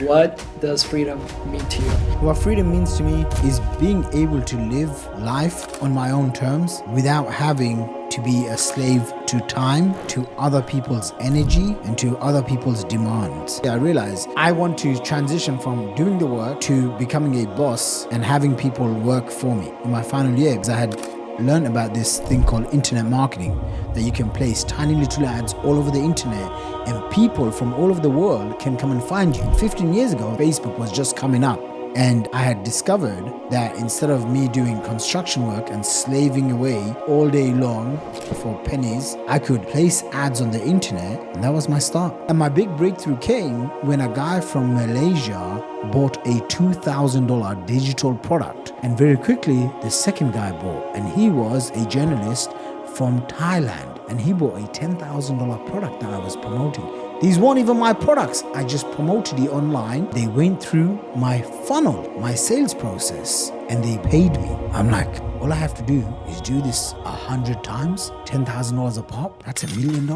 What does freedom mean to you? What freedom means to me is being able to live life on my own terms without having to be a slave to time, to other people's energy, and to other people's demands. I realize I want to transition from doing the work to becoming a boss and having people work for me. In my final year, because I had learned about this thing called internet marketing, that you can place tiny little ads all over the internet and people from all over the world can come and find you. 15 years ago, Facebook was just coming up. And I had discovered that instead of me doing construction work and slaving away all day long for pennies, I could place ads on the internet, and that was my start. And my big breakthrough came when a guy from Malaysia bought a $2,000 digital product. And very quickly, the second guy bought, and he was a journalist from Thailand, and he bought a $10,000 product that I was promoting. These weren't even my products. I just promoted it online. They went through my funnel, my sales process, and they paid me. I'm like, all I have to do is do this 100 times, $10,000 a pop. That's $1 million.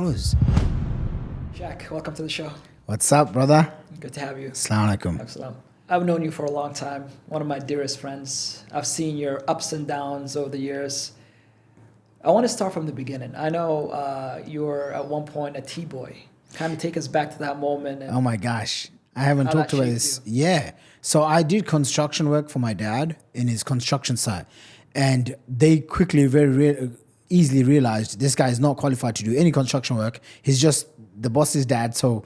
Jack, welcome to the show. What's up, brother? Good to have you. Assalamu alaikum. Excellent. I've known you for a long time. One of my dearest friends. I've seen your ups and downs over the years. I want to start from the beginning. I know you were at one point a T-boy. Kind of take us back to that moment. And oh my gosh. I haven't talked about this. Yeah. So I did construction work for my dad in his construction site. And they quickly, easily realized this guy is not qualified to do any construction work. He's just the boss's dad. So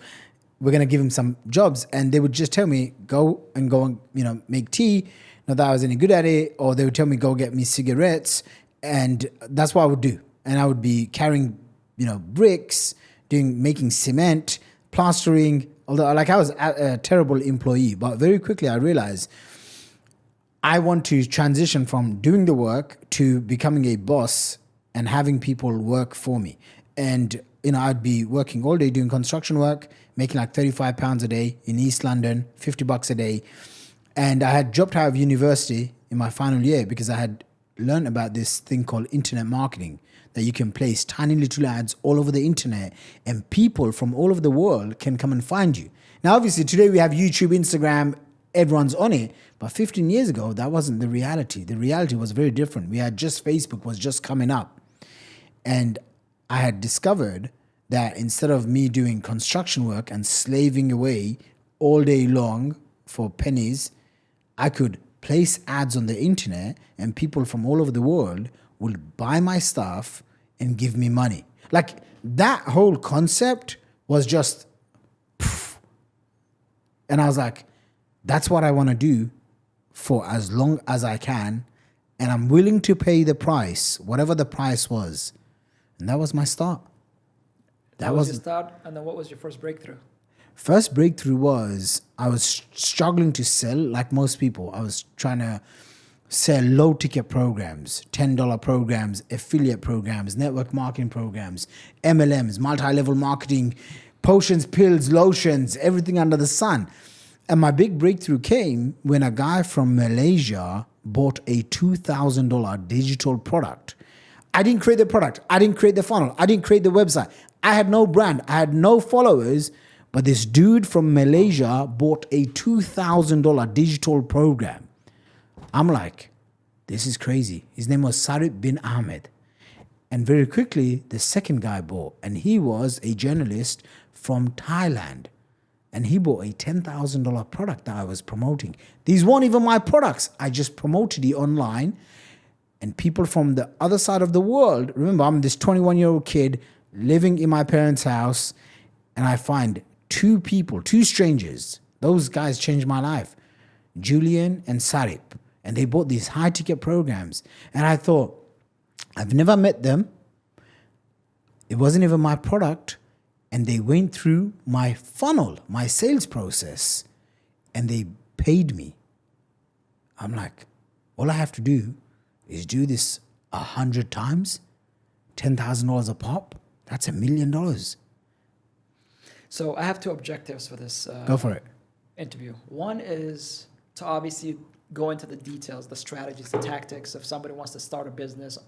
we're going to give him some jobs. And they would just tell me, go and, make tea. Not that I was any good at it. Or they would tell me, go get me cigarettes. And that's what I would do. And I would be carrying, bricks, making cement, plastering, although I was a terrible employee. But very quickly I realized I want to transition from doing the work to becoming a boss and having people work for me. And, I'd be working all day doing construction work, making like £35 a day in East London, $50 a day. And I had dropped out of university in my final year because I had learned about this thing called internet marketing, that you can place tiny little ads all over the internet and people from all over the world can come and find you. Now, obviously, today we have YouTube, Instagram, everyone's on it. But 15 years ago, that wasn't the reality. The reality was very different. We had Facebook was just coming up. And I had discovered that instead of me doing construction work and slaving away all day long for pennies, I could place ads on the internet and people from all over the world would buy my stuff and give me money. Like that whole concept was just, poof. And I was like, that's what I want to do for as long as I can. And I'm willing to pay the price, whatever the price was. And that was my start. That was your start. And then what was your first breakthrough? First breakthrough was I was struggling to sell like most people. I was trying to sell low ticket programs, $10 programs, affiliate programs, network marketing programs, MLMs, multi-level marketing, potions, pills, lotions, everything under the sun. And my big breakthrough came when a guy from Malaysia bought a $2,000 digital product. I didn't create the product. I didn't create the funnel. I didn't create the website. I had no brand. I had no followers. But this dude from Malaysia bought a $2,000 digital program. I'm like, this is crazy. His name was Sarip bin Ahmed. And very quickly, the second guy bought. And he was a journalist from Thailand. And he bought a $10,000 product that I was promoting. These weren't even my products. I just promoted it online. And people from the other side of the world, remember, I'm this 21-year-old kid living in my parents' house. And I find two strangers. Those guys changed my life. Julian and Sarip. And they bought these high ticket programs. And I thought, I've never met them. It wasn't even my product. And they went through my funnel, my sales process. And they paid me. I'm like, all I have to do is do this 100 times, $10,000 a pop. That's $1 million. So I have two objectives for this Go for it. interview. One is to obviously go into the details, the strategies, the tactics. If somebody wants to start a business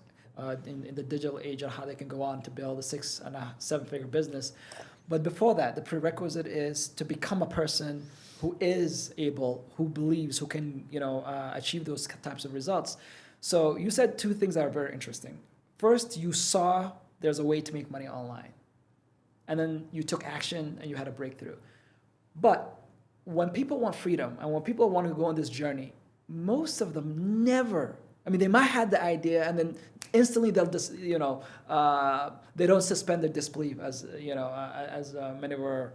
in the digital age, on how they can go on to build a 6 and a 7-figure business. But before that, the prerequisite is to become a person who is able, who believes, who can, achieve those types of results. So you said two things that are very interesting. First, you saw there's a way to make money online. And then you took action and you had a breakthrough. But when people want freedom and when people want to go on this journey, most of them never, they might have the idea and then instantly they'll just, they don't suspend their disbelief as many of our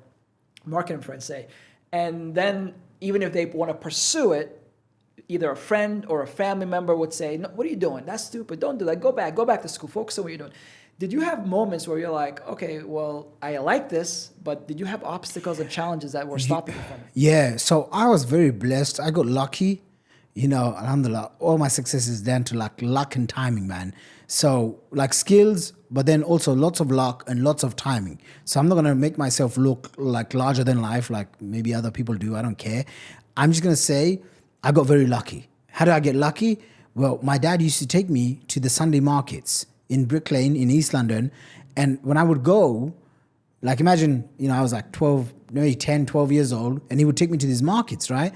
marketing friends say. And then even if they want to pursue it, either a friend or a family member would say, no, what are you doing? That's stupid. Don't do that. Go back to school. Focus on what you're doing. Did you have moments where you're like, okay, well, I like this, but did you have obstacles and challenges that were stopping you from it? Yeah, so I was very blessed. I got lucky. Alhamdulillah, all my success is down to like luck and timing, man. So like skills, but then also lots of luck and lots of timing. So I'm not going to make myself look like larger than life, like maybe other people do. I don't care. I'm just going to say I got very lucky. How did I get lucky? Well, my dad used to take me to the Sunday markets in Brick Lane in East London. And when I would go, like imagine, I was like 12, maybe 10, 12 years old, and he would take me to these markets, right?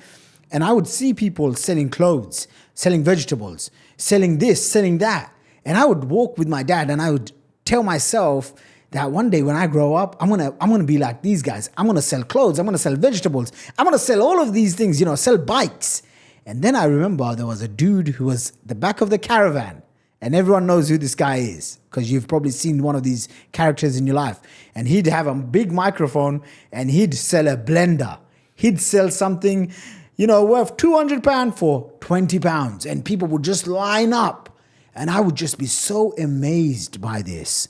And I would see people selling clothes, selling vegetables, selling this, selling that. And I would walk with my dad and I would tell myself that one day when I grow up, I'm gonna be like these guys. I'm gonna sell clothes, I'm gonna sell vegetables, I'm gonna sell all of these things, sell bikes. And then I remember there was a dude who was the back of the caravan. And everyone knows who this guy is because you've probably seen one of these characters in your life. And he'd have a big microphone and he'd sell a blender. He'd sell something, worth £200 for £20. And people would just line up. And I would just be so amazed by this.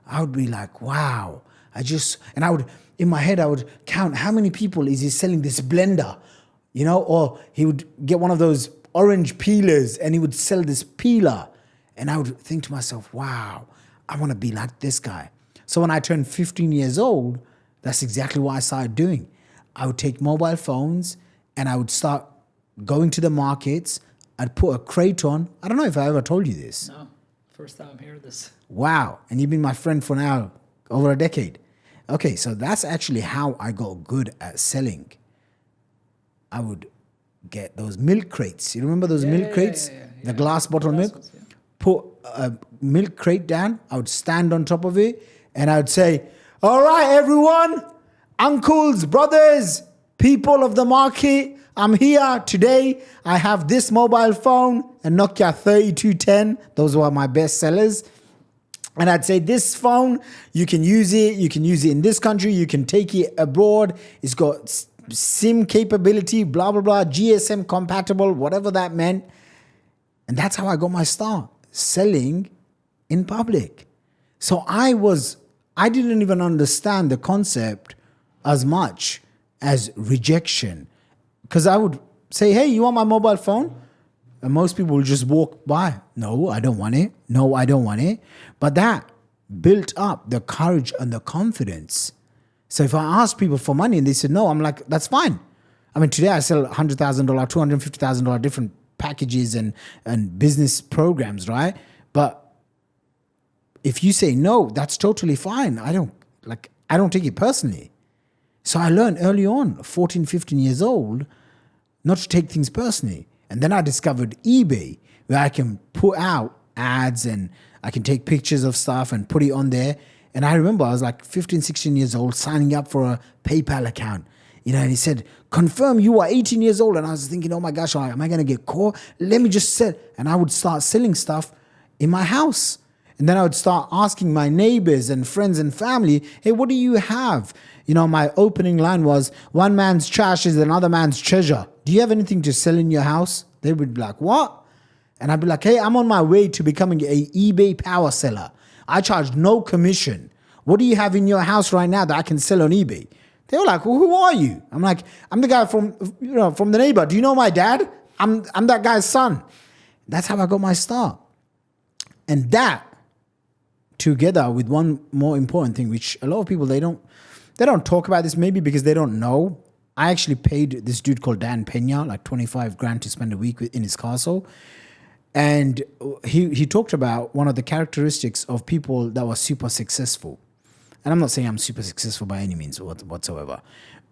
I would be like, wow. And I would, in my head, I would count how many people is he selling this blender, or he would get one of those orange peelers and he would sell this peeler. And I would think to myself, wow, I want to be like this guy. So when I turned 15 years old, that's exactly what I started doing. I would take mobile phones and I would start going to the markets. I'd put a crate on. I don't know if I ever told you this. No, first time hearing this. Wow. And you've been my friend for now over a decade. Okay, so that's actually how I got good at selling. I would get those milk crates. You remember those milk crates? Yeah. The glass bottle milk? Ones, yeah. Put a milk crate down. I would stand on top of it and I would say, all right, everyone, uncles, brothers, people of the market, I'm here today. I have this mobile phone, a Nokia 3210. Those were my best sellers. And I'd say this phone, you can use it. You can use it in this country. You can take it abroad. It's got SIM capability, blah, blah, blah, GSM compatible, whatever that meant. And that's how I got my start. Selling in public. So I didn't even understand the concept as much as rejection. Because I would say, hey, you want my mobile phone? And most people will just walk by. No, I don't want it. No, I don't want it. But that built up the courage and the confidence. So if I asked people for money and they said no, I'm like, that's fine. Today I sell $100,000, $250,000 different packages and business programs, right? But if you say no, that's totally fine. I don't take it personally. So I learned early on, 14, 15 years old, not to take things personally. And then I discovered eBay, where I can put out ads and I can take pictures of stuff and put it on there. And I remember I was like 15, 16 years old, signing up for a PayPal account. And he said, confirm you are 18 years old. And I was thinking, oh my gosh, am I going to get caught? Let me just sell. And I would start selling stuff in my house. And then I would start asking my neighbors and friends and family, hey, what do you have? My opening line was, one man's trash is another man's treasure. Do you have anything to sell in your house? They would be like, what? And I'd be like, hey, I'm on my way to becoming an eBay power seller. I charge no commission. What do you have in your house right now that I can sell on eBay? They were like, well, who are you? I'm like, I'm the guy from the neighbor. Do you know my dad? I'm that guy's son. That's how I got my start. And that, together with one more important thing, which a lot of people, they don't talk about this, maybe because they don't know. I actually paid this dude called Dan Pena like 25 grand to spend a week in his castle. And he talked about one of the characteristics of people that were super successful. And I'm not saying I'm super successful by any means whatsoever.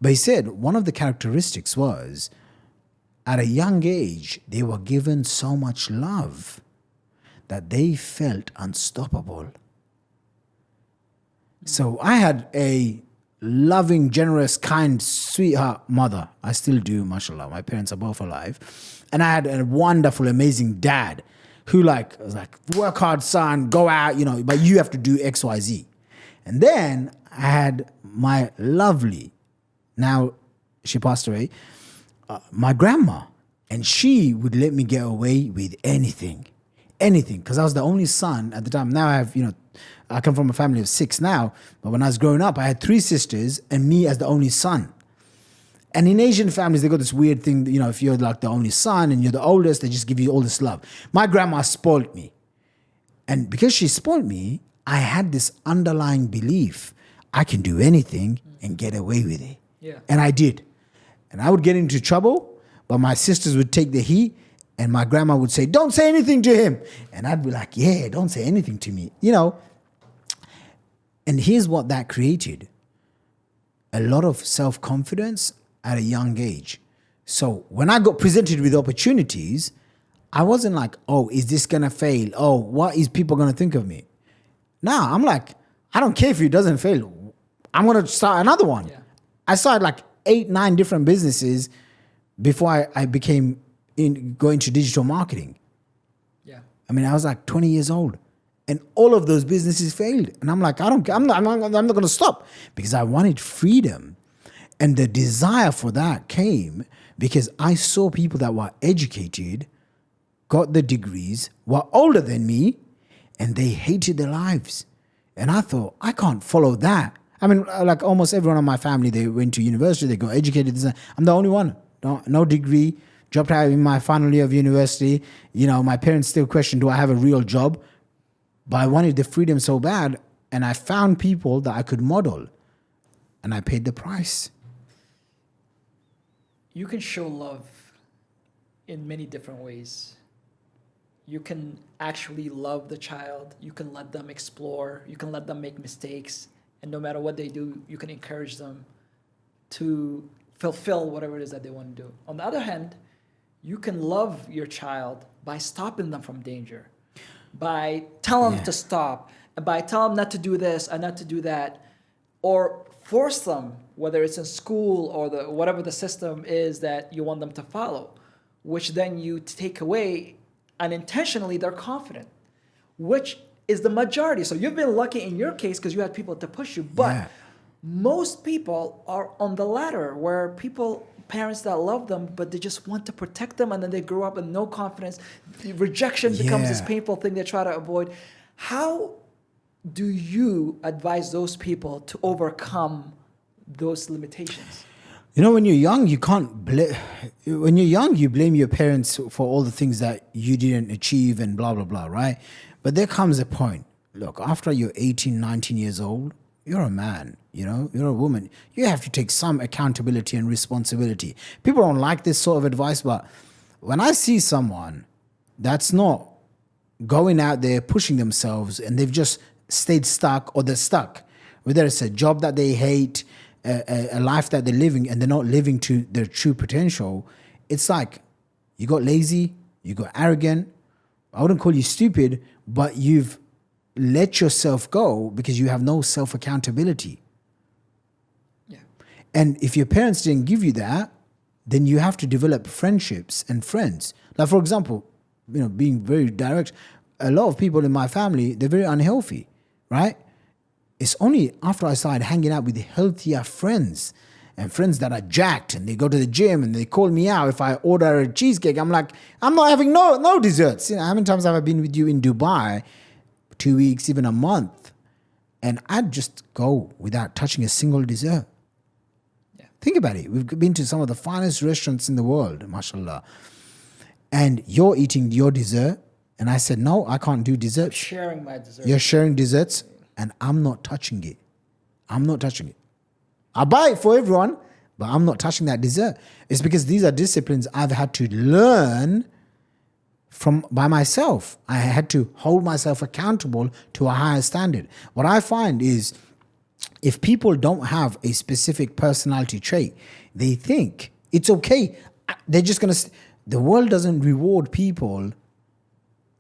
But he said one of the characteristics was at a young age, they were given so much love that they felt unstoppable. So I had a loving, generous, kind, sweetheart mother. I still do, mashallah. My parents are both alive. And I had a wonderful, amazing dad who was like, work hard, son, go out, but you have to do X, Y, Z. And then I had my lovely, now she passed away, my grandma. And she would let me get away with anything, because I was the only son at the time. Now I have, I come from a family of 6 now, but when I was growing up, I had 3 sisters and me as the only son. And in Asian families, they got this weird thing, if you're like the only son and you're the oldest, they just give you all this love. My grandma spoiled me. And because she spoiled me, I had this underlying belief, I can do anything and get away with it. Yeah. And I did. And I would get into trouble, but my sisters would take the heat, and my grandma would say, don't say anything to him. And I'd be like, yeah, don't say anything to me, And here's what that created. A lot of self-confidence at a young age. So when I got presented with opportunities, I wasn't like, oh, is this going to fail? Oh, what is people going to think of me? Now I'm like, I don't care if it doesn't fail. I'm going to start another one. Yeah. I started like 8, 9 different businesses before I became going to digital marketing. Yeah. I mean, I was like 20 years old. And all of those businesses failed. And I'm like, I'm not going to stop, because I wanted freedom. And the desire for that came because I saw people that were educated, got the degrees, were older than me, and they hated their lives. And I thought, I can't follow that. I mean, like almost everyone in my family, they went to university, they got educated. I'm the only one, no degree, dropped out in my final year of university. My parents still question, do I have a real job? But I wanted the freedom so bad, and I found people that I could model, and I paid the price. You can show love in many different ways. You can actually love the child. You can let them explore. You can let them make mistakes. And no matter what they do, you can encourage them to fulfill whatever it is that they want to do. On the other hand, you can love your child by stopping them from danger, by telling them to stop, and by telling them not to do this and not to do that, or force them, whether it's in school or whatever the system is that you want them to follow, which then you take away unintentionally their confidence, which is the majority. So you've been lucky in your case because you had people to push you, but most people are on the latter, where parents that love them, but they just want to protect them, and then they grow up with no confidence. The rejection becomes this painful thing they try to avoid. How do you advise those people to overcome those limitations? When you're young, you can't when you're young, you blame your parents for all the things that you didn't achieve and blah, blah, blah, right? But there comes a point. Look, after you're 18, 19 years old, you're a man, you're a woman. You have to take some accountability and responsibility. People don't like this sort of advice, but when I see someone that's not going out there pushing themselves and they've just stayed stuck, or they're stuck, whether it's a job that they hate, a life that they're living, and they're not living to their true potential, it's like you got lazy, you got arrogant. I wouldn't call you stupid, but you've let yourself go because you have no self-accountability. Yeah. And if your parents didn't give you that, then you have to develop friendships and friends. Like, for example, being very direct, a lot of people in my family, they're very unhealthy, right? It's only after I started hanging out with healthier friends, and friends that are jacked, and they go to the gym and they call me out if I order a cheesecake. I'm like, I'm not having no desserts. How many times have I been with you in Dubai, 2 weeks, even a month, and I'd just go without touching a single dessert? Yeah. Think about it. We've been to some of the finest restaurants in the world, mashallah, and you're eating your dessert, and I said, no, I can't do desserts. Sharing my dessert. You're sharing desserts, and I'm not touching it. I'm not touching it. I buy it for everyone, but I'm not touching that dessert. It's because these are disciplines I've had to learn by myself. I had to hold myself accountable to a higher standard. What I find is if people don't have a specific personality trait, they think it's okay. They're just going to, the world doesn't reward people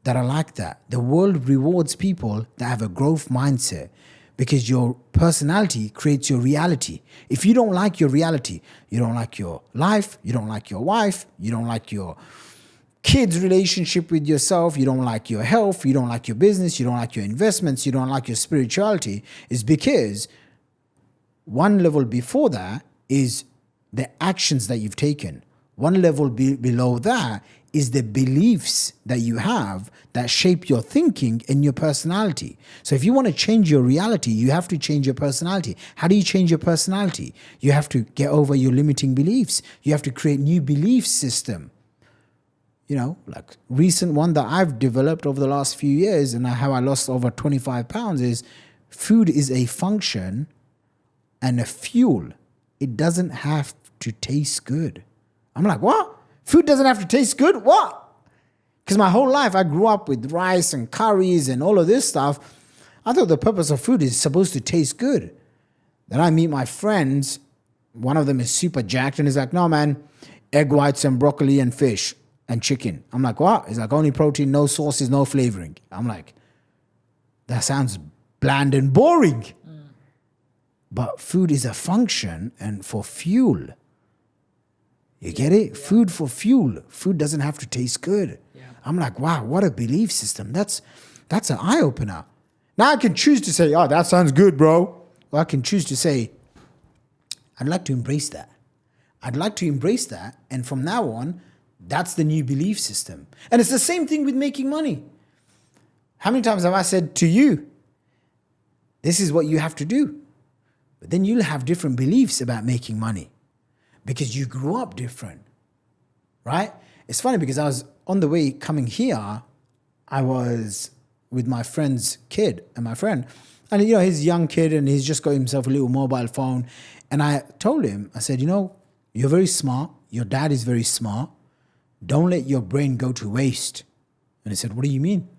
that are like that. The world rewards people that have a growth mindset, because your personality creates your reality. If you don't like your reality, you don't like your life, you don't like your wife, you don't like your kids' relationship with yourself, you don't like your health, you don't like your business, you don't like your investments, you don't like your spirituality, is because one level before that is the actions that you've taken. One level below that is the beliefs that you have that shape your thinking and your personality. So if you want to change your reality, you have to change your personality. How do you change your personality? You have to get over your limiting beliefs. You have to create new belief system. You know, like recent one that I've developed over the last few years and how I lost over 25 pounds is food is a function and a fuel. It doesn't have to taste good. I'm like, what? Food doesn't have to taste good? What? Because my whole life I grew up with rice and curries and all of this stuff. I thought the purpose of food is supposed to taste good. Then I meet my friends. One of them is super jacked and he's like, no, man, egg whites and broccoli and fish and chicken. I'm like, what? He's like, only protein, no sauces, no flavoring. I'm like, that sounds bland and boring. But food is a function and for fuel. You get it? Yeah. Food for fuel. Food doesn't have to taste good. Yeah. I'm like, wow, what a belief system. That's an eye-opener. Now I can choose to say, oh, that sounds good, bro. Or I can choose to say, I'd like to embrace that. I'd like to embrace that. And from now on, that's the new belief system. And it's the same thing with making money. How many times have I said to you, this is what you have to do? But then you'll have different beliefs about making money because you grew up different, right? It's funny because I was on the way coming here, I was with my friend's kid and my friend, and you know, he's a young kid and he's just got himself a little mobile phone. And I told him, I said, you know, you're very smart. Your dad is very smart. Don't let your brain go to waste. And he said, what do you mean?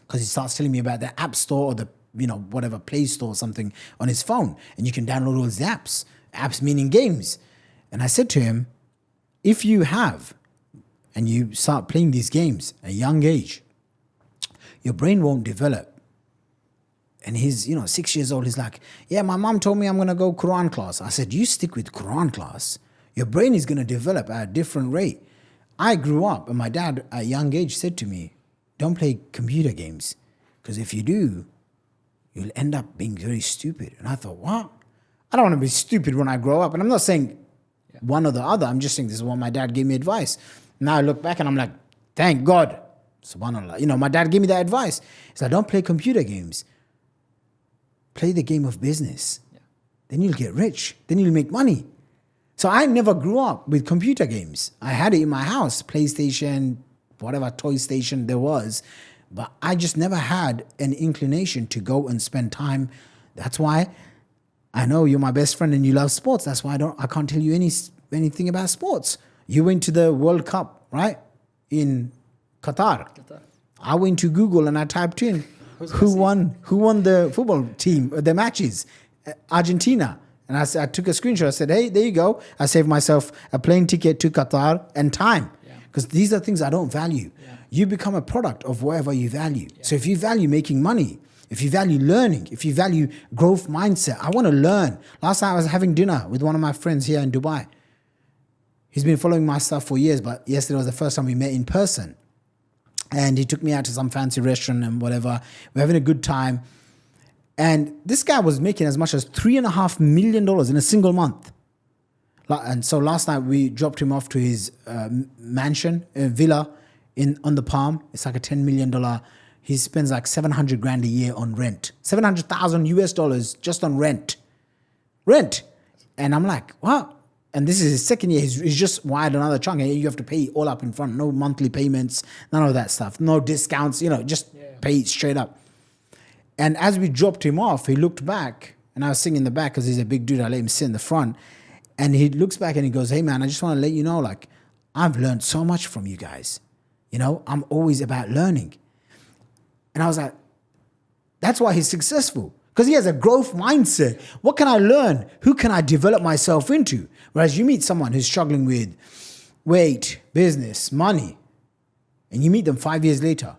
Because he starts telling me about the app store or the, you know, whatever Play Store or something on his phone. And you can download all these apps. Apps meaning games. And I said to him, if you have, and you start playing these games at a young age, your brain won't develop. And he's, 6 years old. He's like, yeah, my mom told me I'm going to go Quran class. I said, you stick with Quran class. Your brain is going to develop at a different rate. I grew up and my dad at a young age said to me, don't play computer games. Because if you do, you'll end up being very stupid. And I thought, what? I don't want to be stupid when I grow up. And I'm not saying one or the other. I'm just saying this is what my dad gave me advice. Now I look back and I'm like, thank God. SubhanAllah. My dad gave me that advice. He's like, don't play computer games. Play the game of business. Yeah. Then you'll get rich. Then you'll make money. So I never grew up with computer games. I had it in my house, PlayStation, whatever toy station there was. But I just never had an inclination to go and spend time. That's why I know you're my best friend and you love sports. That's why I can't tell you anything about sports. You went to the World Cup, right? In Qatar. I went to Google and I typed in who won the football team, the matches, Argentina. And I took a screenshot. I said, hey, there you go. I saved myself a plane ticket to Qatar and time. Because these are things I don't value. Yeah. You become a product of whatever you value. Yeah. So if you value making money, if you value learning, if you value growth mindset, I want to learn. Last night I was having dinner with one of my friends here in Dubai. He's been following my stuff for years, but yesterday was the first time we met in person. And he took me out to some fancy restaurant and whatever. We're having a good time. And this guy was making as much as $3.5 million in a single month. And so last night we dropped him off to his mansion, villa on the Palm. It's like a $10 million. He spends like 700 grand a year on rent. 700,000 US dollars just on rent. And I'm like, what? And this is his second year. He's just wired another chunk. And you have to pay all up in front. No monthly payments, none of that stuff. No discounts, just pay straight up. And as we dropped him off, he looked back. And I was sitting in the back because he's a big dude. I let him sit in the front. And he looks back and he goes, hey, man, I just want to let you know, like, I've learned so much from you guys. I'm always about learning. And I was like, that's why he's successful. because he has a growth mindset. What can I learn? Who can I develop myself into? Whereas you meet someone who's struggling with weight, business, money, and you meet them 5 years later,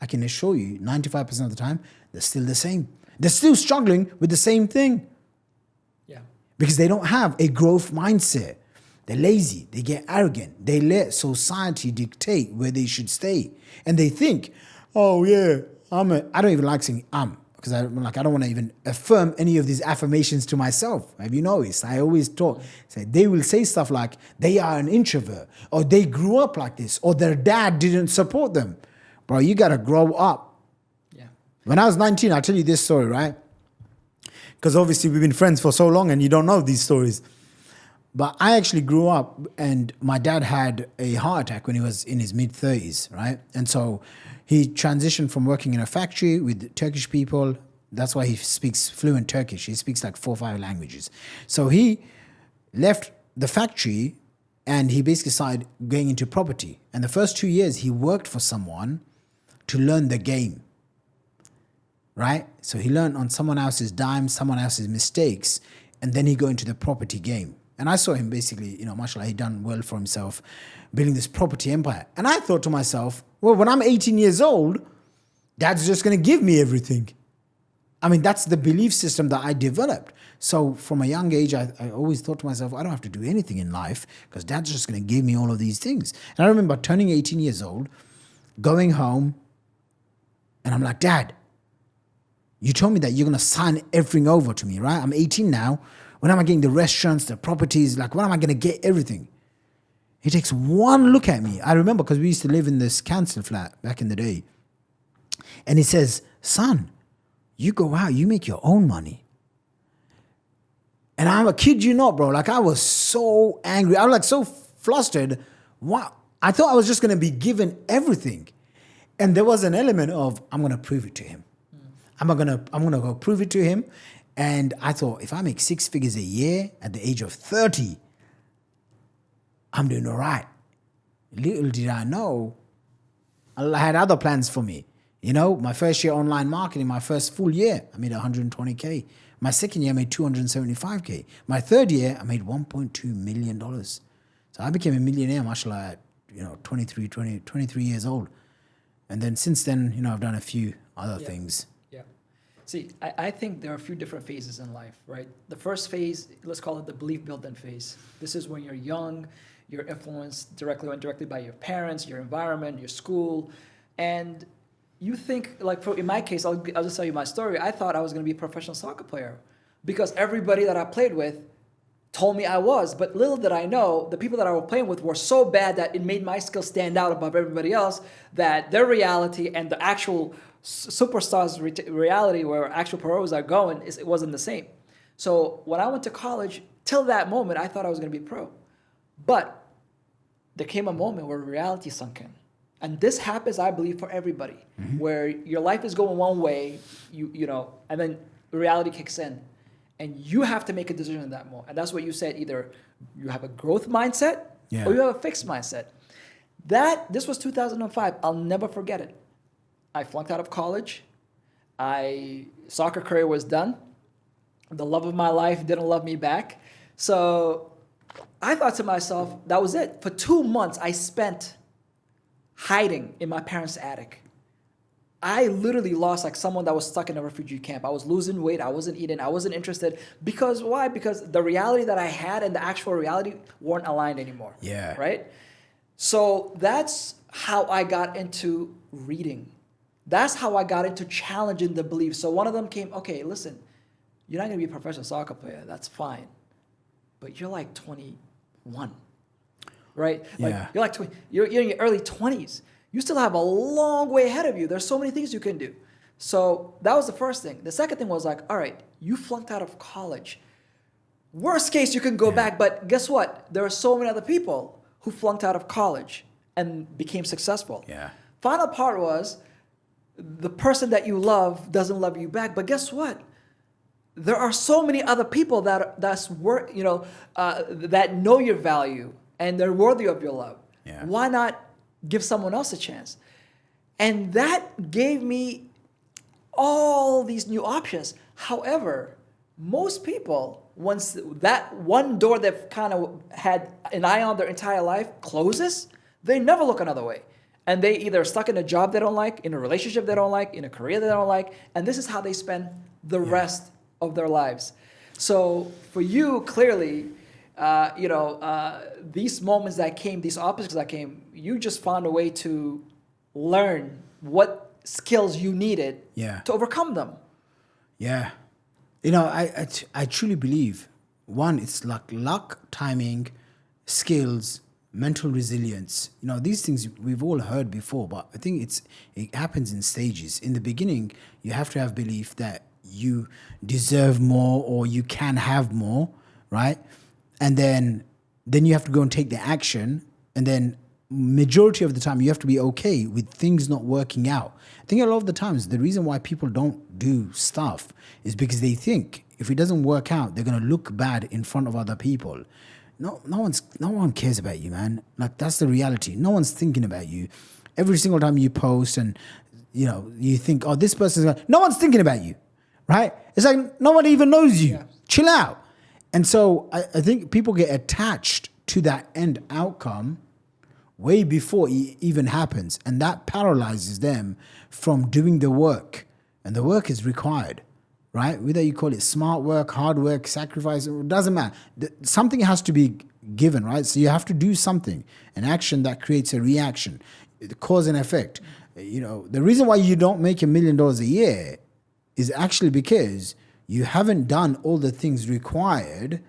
I can assure you 95% of the time, they're still the same. They're still struggling with the same thing. Yeah. Because they don't have a growth mindset. They're lazy. They get arrogant. They let society dictate where they should stay. And they think, oh yeah, I don't even like saying because I don't want to even affirm any of these affirmations to myself. Have you noticed? I always talk. They will say stuff like they are an introvert, or they grew up like this, or their dad didn't support them. Bro, you got to grow up. Yeah. When I was 19, I'll tell you this story, right? Because obviously we've been friends for so long and you don't know these stories. But I actually grew up and my dad had a heart attack when he was in his mid-30s, right? And so he transitioned from working in a factory with Turkish people. That's why he speaks fluent Turkish. He speaks like 4 or 5 languages. So he left the factory and he basically started going into property. And the first 2 years he worked for someone to learn the game, right? So he learned on someone else's dime, someone else's mistakes, and then he go into the property game. And I saw him basically, mashallah, he done well for himself, building this property empire. And I thought to myself, well, when I'm 18 years old, dad's just going to give me everything. I mean, that's the belief system that I developed. So from a young age, I always thought to myself, I don't have to do anything in life because dad's just going to give me all of these things. And I remember turning 18 years old, going home, and I'm like, Dad, you told me that you're going to sign everything over to me, right? I'm 18 now. When am I getting the restaurants, the properties? Like, when am I going to get everything? He takes one look at me. I remember because we used to live in this council flat back in the day. And he says, son, you go out, you make your own money. And I'm a kid you not, bro. Like, I was so angry. I was like so flustered. Wow. I thought I was just going to be given everything. And there was an element of, I'm going to prove it to him. I'm gonna go prove it to him. And I thought, if I make 6 figures a year at the age of 30, I'm doing all right. Little did I know, Allah had other plans for me. My first year online marketing, my first full year, I made 120K. My second year, I made 275K. My third year, I made $1.2 million. So I became a millionaire, mashallah, at 23 years old. And then since then, I've done a few other things. See, I think there are a few different phases in life, right? The first phase, let's call it the belief building phase. This is when you're young, you're influenced directly or indirectly by your parents, your environment, your school, and you think, like in my case, I'll just tell you my story. I thought I was going to be a professional soccer player because everybody that I played with told me I was, but little did I know, the people that I was playing with were so bad that it made my skills stand out above everybody else, that their reality and the actual superstars' reality, where actual pros are going, it wasn't the same. So when I went to college, till that moment, I thought I was going to be pro. But there came a moment where reality sunk in. And this happens, I believe, for everybody, where your life is going one way, and then reality kicks in. And you have to make a decision in that moment. And that's what you said, either you have a growth mindset or you have a fixed mindset. This was 2005. I'll never forget it. I flunked out of college. Soccer career was done. The love of my life didn't love me back. So I thought to myself, that was it. For 2 months, I spent hiding in my parents' attic. I literally lost like someone that was stuck in a refugee camp. I was losing weight. I wasn't eating. I wasn't interested. Because why? Because the reality that I had and the actual reality weren't aligned anymore. Yeah. Right? So that's how I got into reading. That's how I got into challenging the beliefs. So one of them came, okay, listen, you're not going to be a professional soccer player. That's fine. But you're like 21, right? Yeah. You're like 20. You're in your early 20s. You still have a long way ahead of you. There's so many things you can do. So that was the first thing. The second thing was like, all right, you flunked out of college. Worst case, you can go back. But guess what? There are so many other people who flunked out of college and became successful. Yeah. Final part was, the person that you love doesn't love you back. But guess what? There are so many other people that know your value and they're worthy of your love. Yeah. Why not give someone else a chance? And that gave me all these new options. However, most people, once that one door they've kind of had an eye on their entire life closes, they never look another way. And they either are stuck in a job they don't like, in a relationship they don't like, in a career they don't like, and this is how they spend the rest of their lives. So for you, clearly, these moments that came, these obstacles that came, you just found a way to learn what skills you needed to overcome them. Yeah. I truly believe, one, it's luck, timing, skills, mental resilience. These things we've all heard before, but I think it happens in stages. In the beginning, you have to have belief that you deserve more or you can have more, right? And then you have to go and take the action. And then majority of the time, you have to be okay with things not working out. I think a lot of the times, the reason why people don't do stuff is because they think if it doesn't work out, they're going to look bad in front of other people. No one cares about you, man. Like, that's the reality. No one's thinking about you. Every single time you post and, you think, oh, this person's going to... No one's thinking about you, right? It's like no one even knows you. Yeah. Chill out. And so I think people get attached to that end outcome way before it even happens. And that paralyzes them from doing the work. And the work is required, right? Whether you call it smart work, hard work, sacrifice, it doesn't matter. Something has to be given, right? So you have to do something, an action that creates a reaction, the cause and effect. The reason why you don't make $1 million a year is actually because you haven't done all the things required.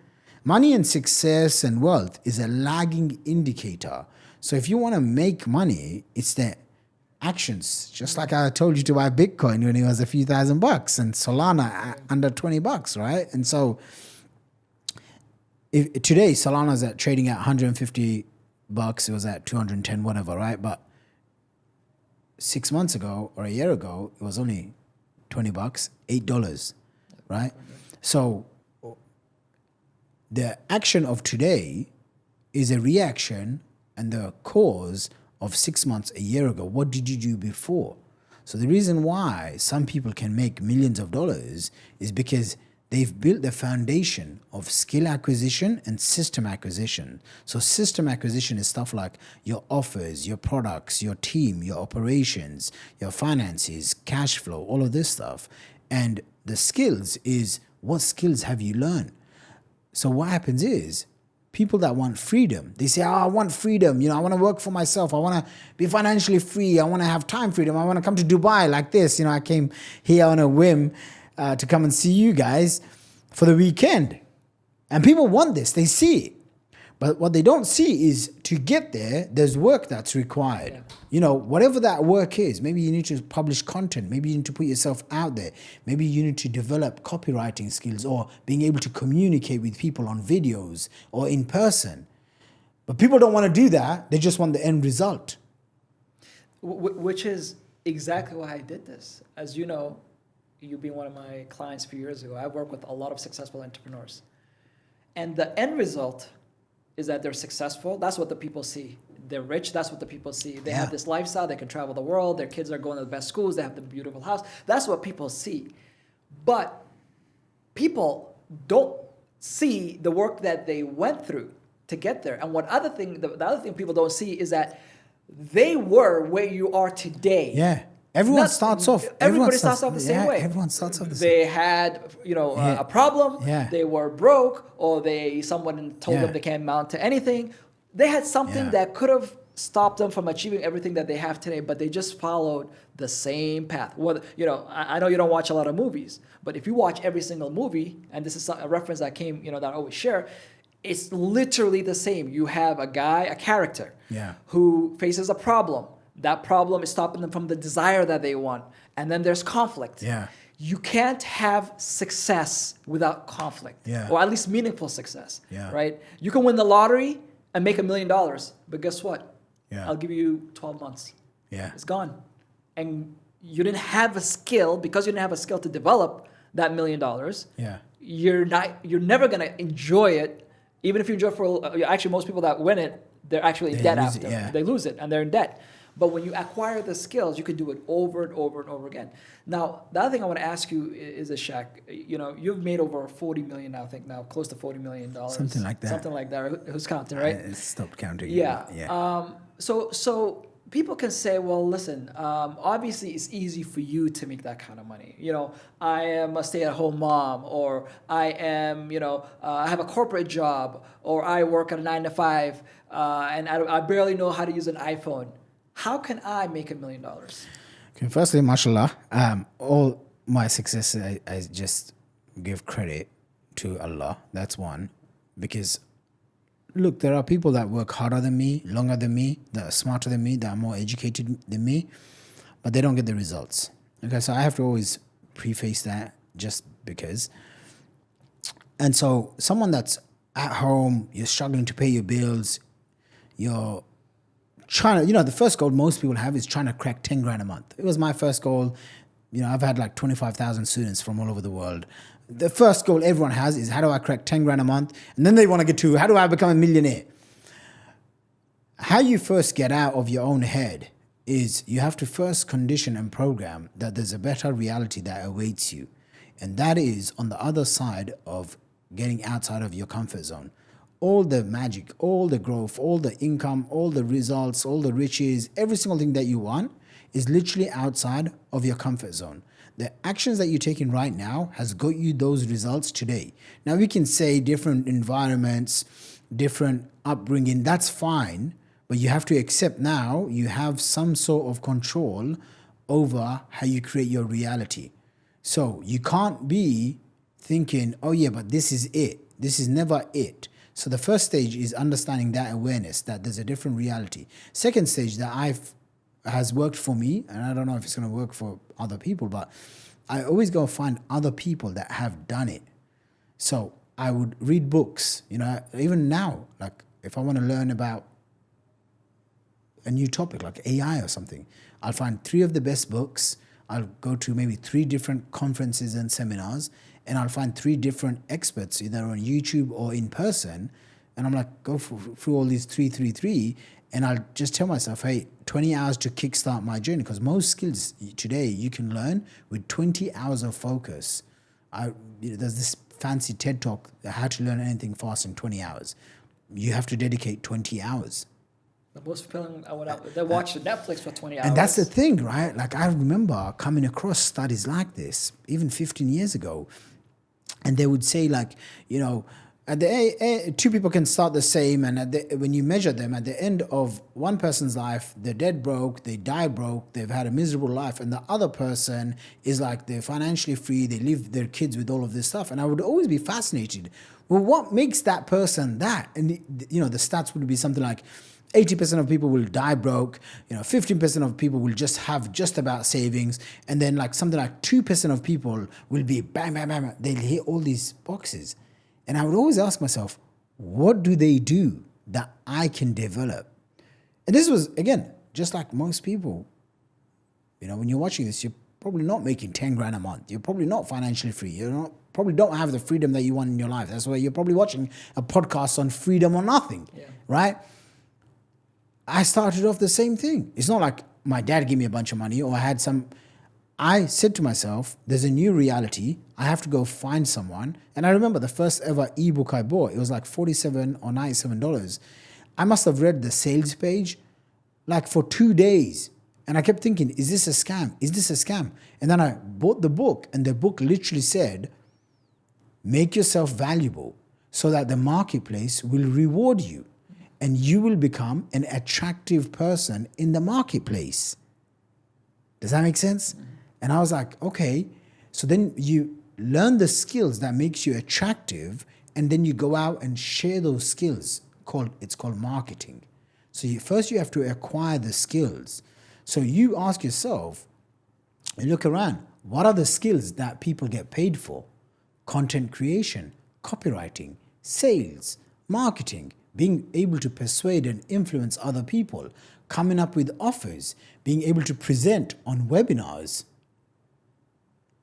Money and success and wealth is a lagging indicator. So if you want to make money, it's the actions. Just like I told you to buy Bitcoin when it was a few $1,000 and Solana under $20, right? And so today Solana's trading at $150, it was at 210, whatever, right? But 6 months ago or a year ago, it was only $20, $8, right? So the action of today is a reaction and the cause of 6 months, a year ago. What did you do before? So the reason why some people can make millions of dollars is because they've built the foundation of skill acquisition and system acquisition. So system acquisition is stuff like your offers, your products, your team, your operations, your finances, cash flow, all of this stuff. And the skills is, what skills have you learned? So what happens is, people that want freedom, they say, I want freedom. I want to work for myself. I want to be financially free. I want to have time freedom. I want to come to Dubai like this. I came here on a whim to come and see you guys for the weekend. And people want this. They see it. But what they don't see is to get there, there's work that's required. Yeah. Whatever that work is, maybe you need to publish content. Maybe you need to put yourself out there. Maybe you need to develop copywriting skills or being able to communicate with people on videos or in person. But people don't want to do that. They just want the end result. Which is exactly why I did this. As you know, you being one of my clients a few years ago, I work with a lot of successful entrepreneurs. And the end result is that they're successful. That's what the people see. They're rich. That's what the people see. They have this lifestyle. They can travel the world. Their kids are going to the best schools. They have the beautiful house. That's what people see. But people don't see the work that they went through to get there. And the other thing people don't see is that they were where you are today. Yeah. Everybody starts off the same way. Everyone starts off the same way. They had, a problem. Yeah. They were broke, or someone told them they can't amount to anything. They had something that could have stopped them from achieving everything that they have today, but they just followed the same path. I know you don't watch a lot of movies, but if you watch every single movie, and this is a reference that came, that I always share, it's literally the same. You have a character, who faces a problem. That problem is stopping them from the desire that they want. And then there's conflict. Yeah. You can't have success without conflict, or at least meaningful success, right? You can win the lottery and make $1 million, but guess what? I'll give you 12 months. Yeah. It's gone. And you didn't have a skill, because you didn't have a skill to develop that $1 million. Yeah. You're never going to enjoy it, even if you enjoy it for, actually most people that win it, they're actually in debt after. They lose it and they're in debt. But when you acquire the skills, you can do it over and over and over again. Now, the other thing I want to ask you is, Shaq, you've made over 40 million now, I think now, close to $40 million. Something like that. Something like that. Who's counting, right? I stopped counting. Yeah. So people can say, well, listen, obviously it's easy for you to make that kind of money. I am a stay-at-home mom, or I am, I have a corporate job, or I work at a 9 to 5, and I barely know how to use an iPhone. How can I make $1 million? Okay, firstly, mashallah, all my success, I just give credit to Allah. That's one. Because, look, there are people that work harder than me, longer than me, that are smarter than me, that are more educated than me, but they don't get the results. Okay, so I have to always preface that just because. And so someone that's at home, you're struggling to pay your bills, you're trying to, the first goal most people have is trying to crack 10 grand a month. It was my first goal. I've had like 25,000 students from all over the world. The first goal everyone has is, how do I crack 10 grand a month? And then they want to get to, how do I become a millionaire? How you first get out of your own head is you have to first condition and program that there's a better reality that awaits you. And that is on the other side of getting outside of your comfort zone. All the magic, all the growth, all the income, all the results, all the riches, every single thing that you want is literally outside of your comfort zone. The actions that you're taking right now has got you those results today. Now we can say different environments, different upbringing, that's fine, but you have to accept now you have some sort of control over how you create your reality. So you can't be thinking, oh yeah, but this is it. This is never it. So the first stage is understanding that awareness that there's a different reality. Second stage that has worked for me, and I don't know if it's going to work for other people, but I always go find other people that have done it. So I would read books, even now, like if I want to learn about a new topic like AI or something, I'll find 3 of the best books. I'll go to maybe 3 different conferences and seminars, and I'll find 3 different experts, either on YouTube or in person. And I'm like, go through all these 3, and I'll just tell myself, hey, 20 hours to kickstart my journey. Because most skills today you can learn with 20 hours of focus. There's this fancy TED talk, how to learn anything fast in 20 hours. You have to dedicate 20 hours. The most people they watch Netflix for 20 hours. And that's the thing, right? Like I remember coming across studies like this, even 15 years ago, and they would say like, at the 2 people can start the same, and when you measure them, at the end of one person's life, they're dead broke, they die broke, they've had a miserable life, and the other person is like they're financially free, they leave their kids with all of this stuff. And I would always be fascinated. Well, what makes that person that? And the stats would be something like 80% of people will die broke, 15% of people will just have just about savings, and then like something like 2% of people will be bam, bam, bam. They'll hit all these boxes. And I would always ask myself, what do they do that I can develop? And this was, again, just like most people, when you're watching this, you're probably not making 10 grand a month. You're probably not financially free. Probably don't have the freedom that you want in your life. That's why you're probably watching a podcast on freedom or nothing, right? I started off the same thing. It's not like my dad gave me a bunch of money or I said to myself, there's a new reality. I have to go find someone. And I remember the first ever ebook I bought, it was like $47 or $97. I must have read the sales page like for 2 days. And I kept thinking, is this a scam? Is this a scam? And then I bought the book, and the book literally said, make yourself valuable so that the marketplace will reward you and you will become an attractive person in the marketplace. Does that make sense? And I was like, okay. So then you learn the skills that makes you attractive, and then you go out and share those skills. It's called marketing. So first you have to acquire the skills. So you ask yourself, you look around, what are the skills that people get paid for? Content creation, copywriting, sales, marketing, being able to persuade and influence other people, coming up with offers, being able to present on webinars,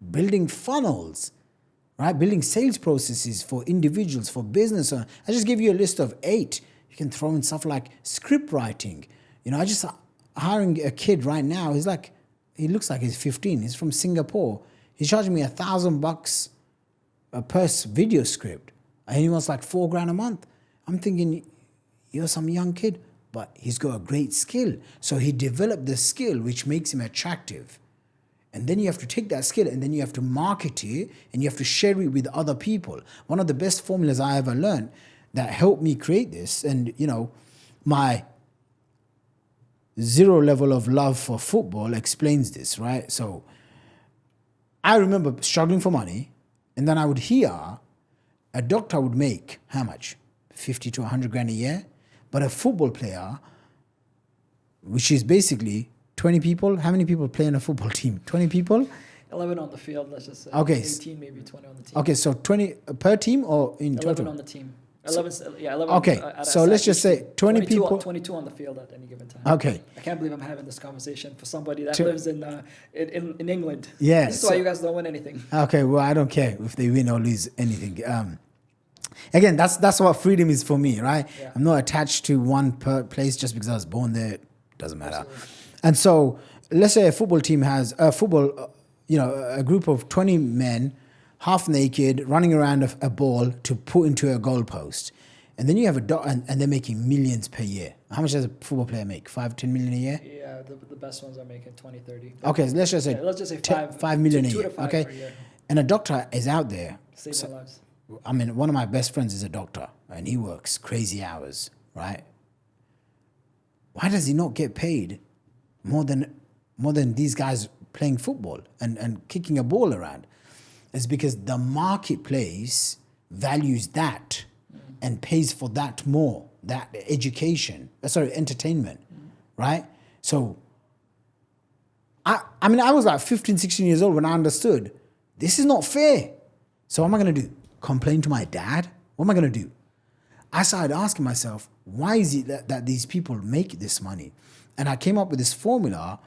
building funnels, right? Building sales processes for individuals, for business. I just gave you a list of 8. You can throw in stuff like script writing. hiring a kid right now. He looks like he's 15. He's from Singapore. He's charging me $1,000 per video script, and he wants like $4,000 a month. I'm thinking, you're some young kid, but he's got a great skill. So he developed the skill which makes him attractive. And then you have to take that skill and then you have to market it and you have to share it with other people. One of the best formulas I ever learned that helped me create this, and my zero level of love for football explains this, right? So I remember struggling for money, and then I would hear a doctor would make how much? 50 to 100 grand a year. But a football player, which is basically 20 people, how many people play on a football team? 20 people? 11 on the field, let's just say. Okay. 18, maybe 20 on the team. Okay, so 20 per team or in 11 total? on the team. 11, yeah, 11. Okay, so let's just say 20 people. 22 on the field at any given time. Okay. I can't believe I'm having this conversation for somebody that lives in England. Yeah. This is why you guys don't win anything. Okay, well, I don't care if they win or lose anything. Again, that's what freedom is for me, right? Yeah. I'm not attached to one place just because I was born there. It doesn't matter. Absolutely. And so, let's say a football team has a group of 20 men, half naked, running around a ball to put into a goalpost. And then you have and they're making millions per year. How much does a football player make? 5-10 million a year? Yeah, the best ones are making 20, 30. Okay, let's just say 5 million a year. 2 to 5 okay? per year. And a doctor is out there. Saving lives. I mean, one of my best friends is a doctor and he works crazy hours, right? Why does he not get paid more than these guys playing football and kicking a ball around? It's because the marketplace values that and pays for that more, that entertainment, right? So, I was like 15, 16 years old when I understood this is not fair. So what am I going to do? Complain to my dad? What am I going to do? I started asking myself, why is it that these people make this money? And I came up with this formula,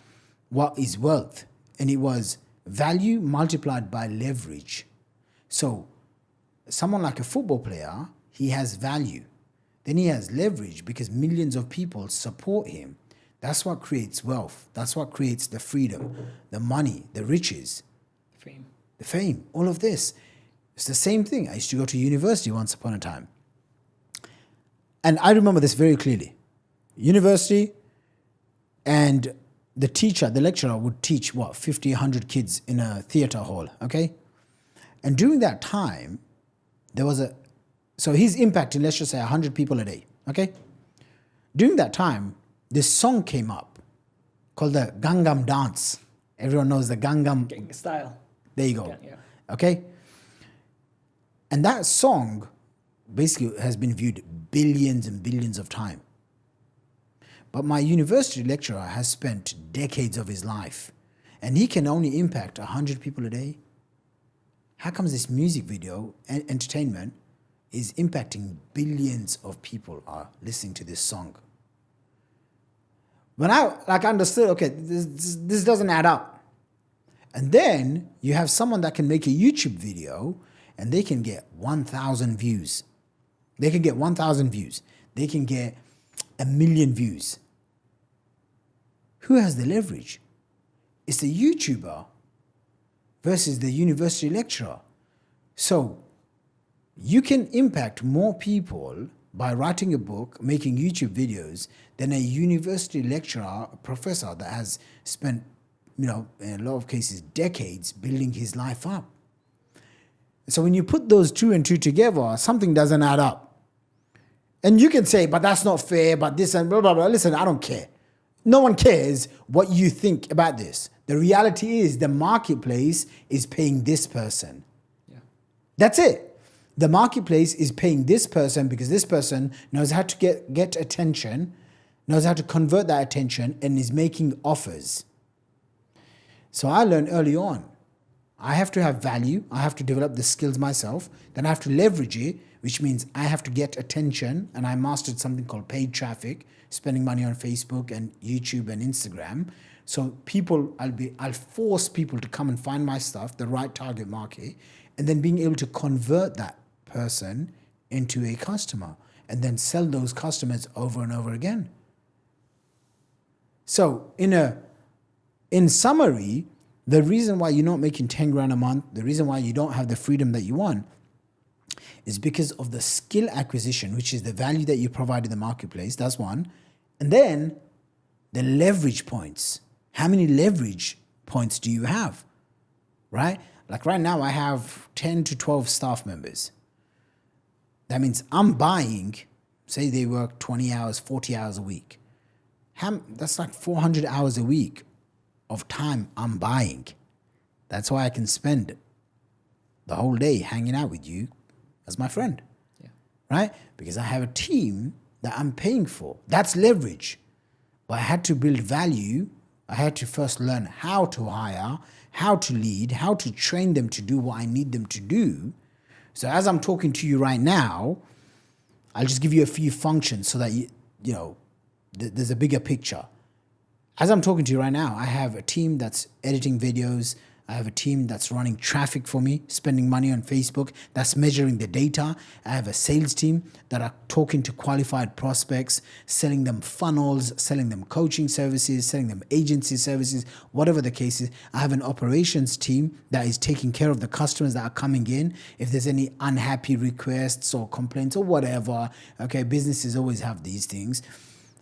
what is wealth? And it was value multiplied by leverage. So someone like a football player, he has value. Then he has leverage because millions of people support him. That's what creates wealth. That's what creates the freedom, the money, the riches, the fame, all of this. It's the same thing. I used to go to university once upon a time. And I remember this very clearly. University, and the teacher, the lecturer would teach, 50, 100 kids in a theater hall, okay? And during that time, so he's impacting, let's just say 100 people a day, okay? During that time, this song came up called the Gangnam Dance. Everyone knows the Gangnam style. There you go. Yeah. Okay? And that song basically has been viewed billions and billions of times. But my university lecturer has spent decades of his life, and he can only impact 100 people a day. How comes this music video and entertainment is impacting billions of people are listening to this song? When I understood, okay, this doesn't add up. And then you have someone that can make a YouTube video and they can get 1,000 views. They can get 1,000 views. They can get 1 million views. Who has the leverage? It's the YouTuber versus the university lecturer. So you can impact more people by writing a book, making YouTube videos, than a university lecturer, a professor that has spent, in a lot of cases, decades building his life up. So when you put those two and two together, something doesn't add up. And you can say, but that's not fair, but this and blah, blah, blah. Listen, I don't care. No one cares what you think about this. The reality is the marketplace is paying this person. Yeah. That's it. The marketplace is paying this person because this person knows how to get attention, knows how to convert that attention, and is making offers. So I learned early on, I have to have value, I have to develop the skills myself, then I have to leverage it, which means I have to get attention, and I mastered something called paid traffic, spending money on Facebook and YouTube and Instagram. So I'll force people to come and find my stuff, the right target market, and then being able to convert that person into a customer and then sell those customers over and over again. So in summary, the reason why you're not making 10 grand a month, the reason why you don't have the freedom that you want is because of the skill acquisition, which is the value that you provide in the marketplace. That's one. And then the leverage points. How many leverage points do you have? Right? Like right now, I have 10 to 12 staff members. That means I'm buying, say they work 20 hours, 40 hours a week. That's like 400 hours a week of time I'm buying. That's why I can spend the whole day hanging out with you as my friend. Yeah. Right? Because I have a team that I'm paying for. That's leverage. But I had to build value. I had to first learn how to hire, how to lead, how to train them to do what I need them to do. So as I'm talking to you right now, I'll just give you a few functions so that there's a bigger picture. As I'm talking to you right now, I have a team that's editing videos. I have a team that's running traffic for me, spending money on Facebook, that's measuring the data. I have a sales team that are talking to qualified prospects, selling them funnels, selling them coaching services, selling them agency services, whatever the case is. I have an operations team that is taking care of the customers that are coming in. If there's any unhappy requests or complaints or whatever, okay, businesses always have these things.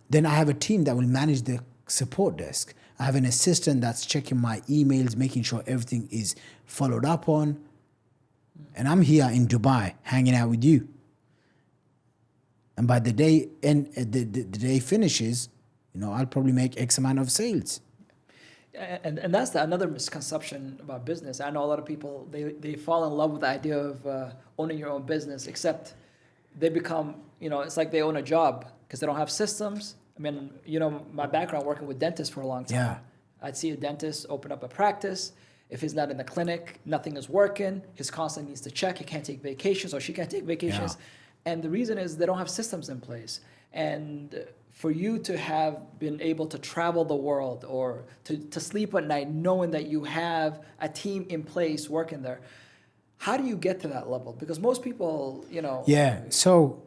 Then I have a team that will manage the support desk. I have an assistant that's checking my emails, making sure everything is followed up on. And I'm here in Dubai hanging out with you. And by the day the day finishes, I'll probably make X amount of sales. And that's another misconception about business. I know a lot of people, they fall in love with the idea of owning your own business, except they become, it's like they own a job because they don't have systems. I mean, my background working with dentists for a long time. Yeah. I'd see a dentist open up a practice. If he's not in the clinic, nothing is working. He's constantly needs to check. He can't take vacations or she can't take vacations. Yeah. And the reason is they don't have systems in place. And for you to have been able to travel the world or to sleep at night knowing that you have a team in place working there, how do you get to that level? Because most people, Yeah, so...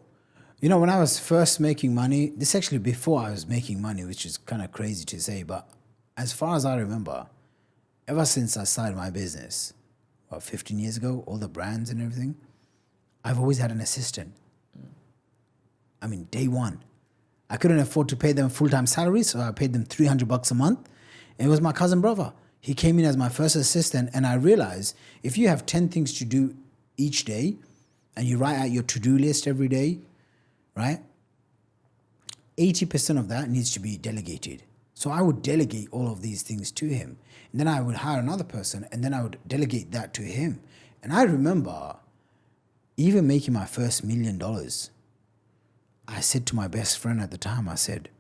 when I was first making money, this actually before I was making money, which is kind of crazy to say, but as far as I remember, ever since I started my business, 15 years ago, all the brands and everything, I've always had an assistant. I mean, day one. I couldn't afford to pay them full-time salary, so I paid them $300 a month. And it was my cousin brother. He came in as my first assistant, and I realized if you have 10 things to do each day, and you write out your to-do list every day, right? 80% of that needs to be delegated. So I would delegate all of these things to him. And then I would hire another person and then I would delegate that to him. And I remember even making my first $1 million, I said to my best friend at the time, I said,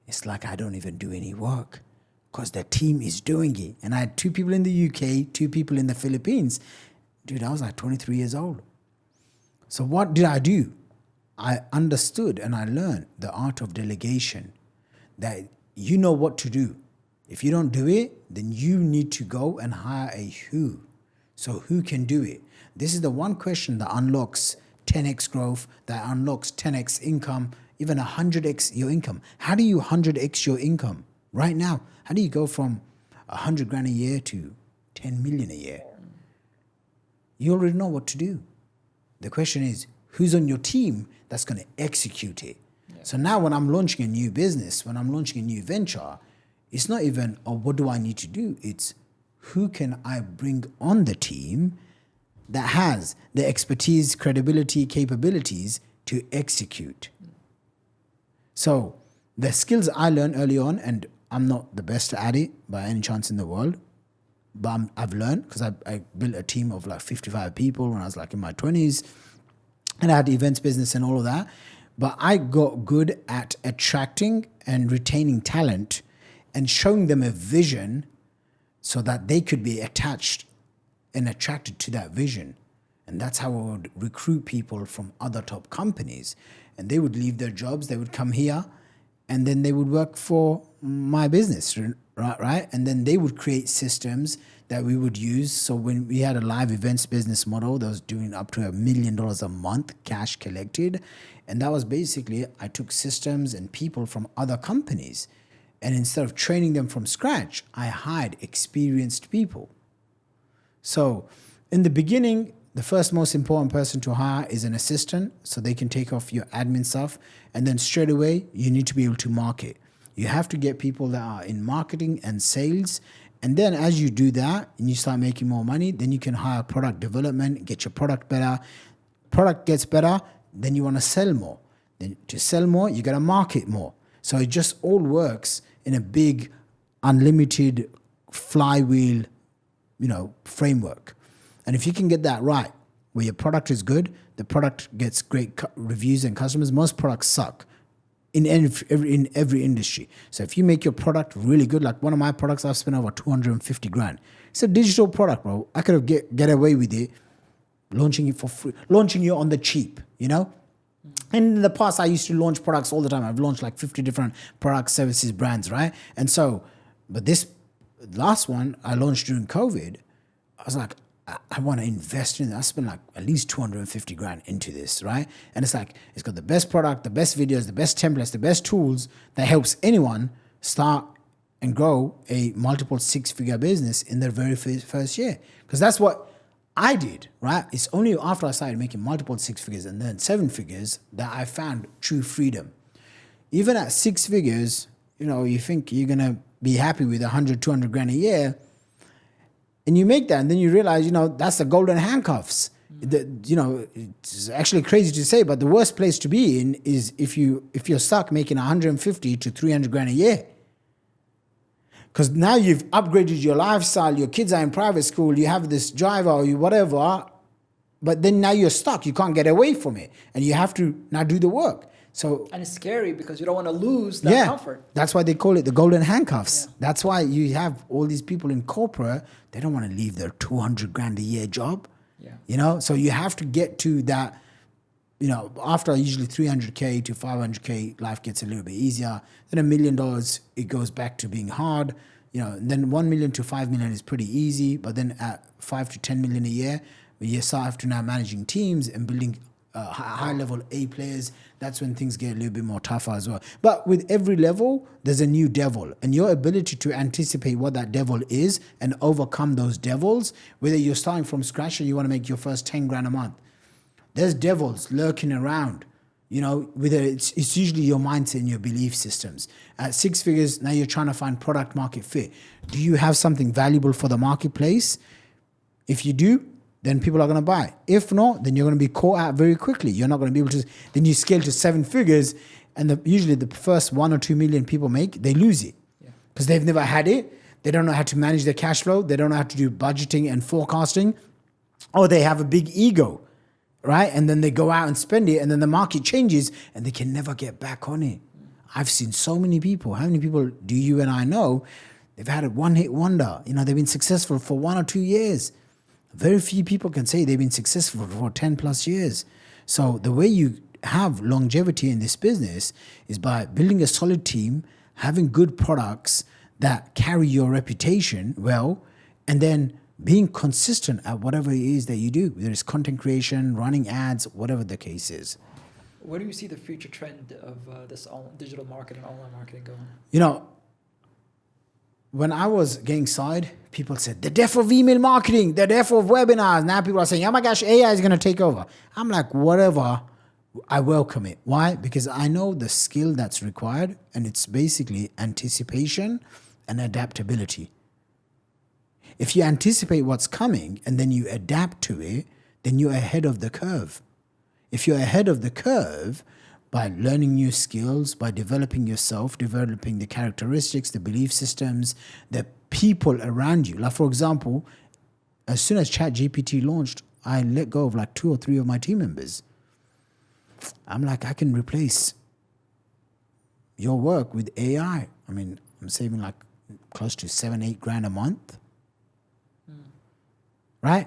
it's like I don't even do any work because the team is doing it. And I had 2 people in the UK, 2 people in the Philippines. Dude, I was like 23 years old. So what did I do? I understood and I learned the art of delegation, that you know what to do. If you don't do it, then you need to go and hire a who. So who can do it? This is the one question that unlocks 10x growth, that unlocks 10x income, even 100x your income. How do you 100x your income right now? How do you go from 100 grand a year to 10 million a year? You already know what to do. The question is, who's on your team that's going to execute it? Yeah. So now when I'm launching a new business, when I'm launching a new venture, it's not even, what do I need to do? It's who can I bring on the team that has the expertise, credibility, capabilities to execute. So the skills I learned early on, and I'm not the best at it by any chance in the world, but I've learned because I built a team of like 55 people when I was like in my 20s. And I had events business and all of that. But I got good at attracting and retaining talent and showing them a vision so that they could be attached and attracted to that vision. And that's how I would recruit people from other top companies. And they would leave their jobs, they would come here, and then they would work for my business, right? And then they would create systems that we would use. So when we had a live events business model that was doing up to $1 million a month cash collected, and that was basically, I took systems and people from other companies And instead of training them from scratch, I hired experienced people. So in the beginning, the first most important person to hire is an assistant so they can take off your admin stuff. And then straight away, you need to be able to market. You have to get people that are in marketing and sales. And then as you do that and you start making more money, then you can hire product development, get your product better. Product gets better, then you want to sell more. Then to sell more, you got to market more. So it just all works in a big, unlimited flywheel, framework. And if you can get that right, where your product is good, the product gets great reviews and customers. Most products suck in every industry. So if you make your product really good, like one of my products, I've spent over 250 grand. It's a digital product, bro. I could have get away with it, launching it for free, launching it on the cheap, And in the past, I used to launch products all the time. I've launched like 50 different products, services, brands, right? And so, but this last one I launched during COVID, I was like, I want to invest in it. I spent like at least 250 grand into this, right? And it's like, it's got the best product, the best videos, the best templates, the best tools that helps anyone start and grow a multiple six-figure business in their very first year. Because that's what I did, right? It's only after I started making multiple six figures and then seven figures that I found true freedom. Even at six figures, you think you're going to be happy with 100, 200 grand a year. And you make that and then you realize, that's the golden handcuffs. It's actually crazy to say, but the worst place to be in is if you're stuck making 150 to 300 grand a year. Because now you've upgraded your lifestyle, your kids are in private school, you have this driver or whatever, but then now you're stuck. You can't get away from it. And you have to now do the work. And it's scary because you don't want to lose that comfort. That's why they call it the golden handcuffs. Yeah. That's why you have all these people in corporate, they don't want to leave their 200 grand a year job. Yeah. So you have to get to that, after usually 300K to 500K, life gets a little bit easier. Then $1 million, it goes back to being hard. Then 1 million to 5 million is pretty easy. But then at 5 to 10 million a year, you start to now managing teams and building high level A players. That's when things get a little bit more tougher as well. But with every level, there's a new devil. And your ability to anticipate what that devil is and overcome those devils, whether you're starting from scratch or you want to make your first 10 grand a month, there's devils lurking around, whether it's usually your mindset and your belief systems. At six figures, now you're trying to find product market fit. Do you have something valuable for the marketplace? If you do, then people are going to buy. If not, then you're going to be caught out very quickly. You're not going to be able to, then you scale to seven figures and usually the first 1 or 2 million people make, they lose it because they've never had it. They don't know how to manage their cash flow. They don't know how to do budgeting and forecasting, or they have a big ego. Right? And then they go out and spend it and then the market changes and they can never get back on it. I've seen so many people. How many people do you and I know? They've had a one-hit wonder. They've been successful for 1 or 2 years. Very few people can say they've been successful for 10 plus years. So the way you have longevity in this business is by building a solid team, having good products that carry your reputation well, and then being consistent at whatever it is that you do, whether it's content creation, running ads, whatever the case is. Where do you see the future trend of this digital marketing and online marketing going? When I was getting started, people said, the death of email marketing, the death of webinars. Now people are saying, oh my gosh, AI is going to take over. I'm like, whatever, I welcome it. Why? Because I know the skill that's required, and it's basically anticipation and adaptability. If you anticipate what's coming and then you adapt to it, then you're ahead of the curve. If you're ahead of the curve by learning new skills, by developing yourself, developing the characteristics, the belief systems, the people around you. Like, for example, as soon as ChatGPT launched, I let go of like 2 or 3 of my team members. I'm like, I can replace your work with AI. I mean, I'm saving like close to 7-8 grand a month. Right?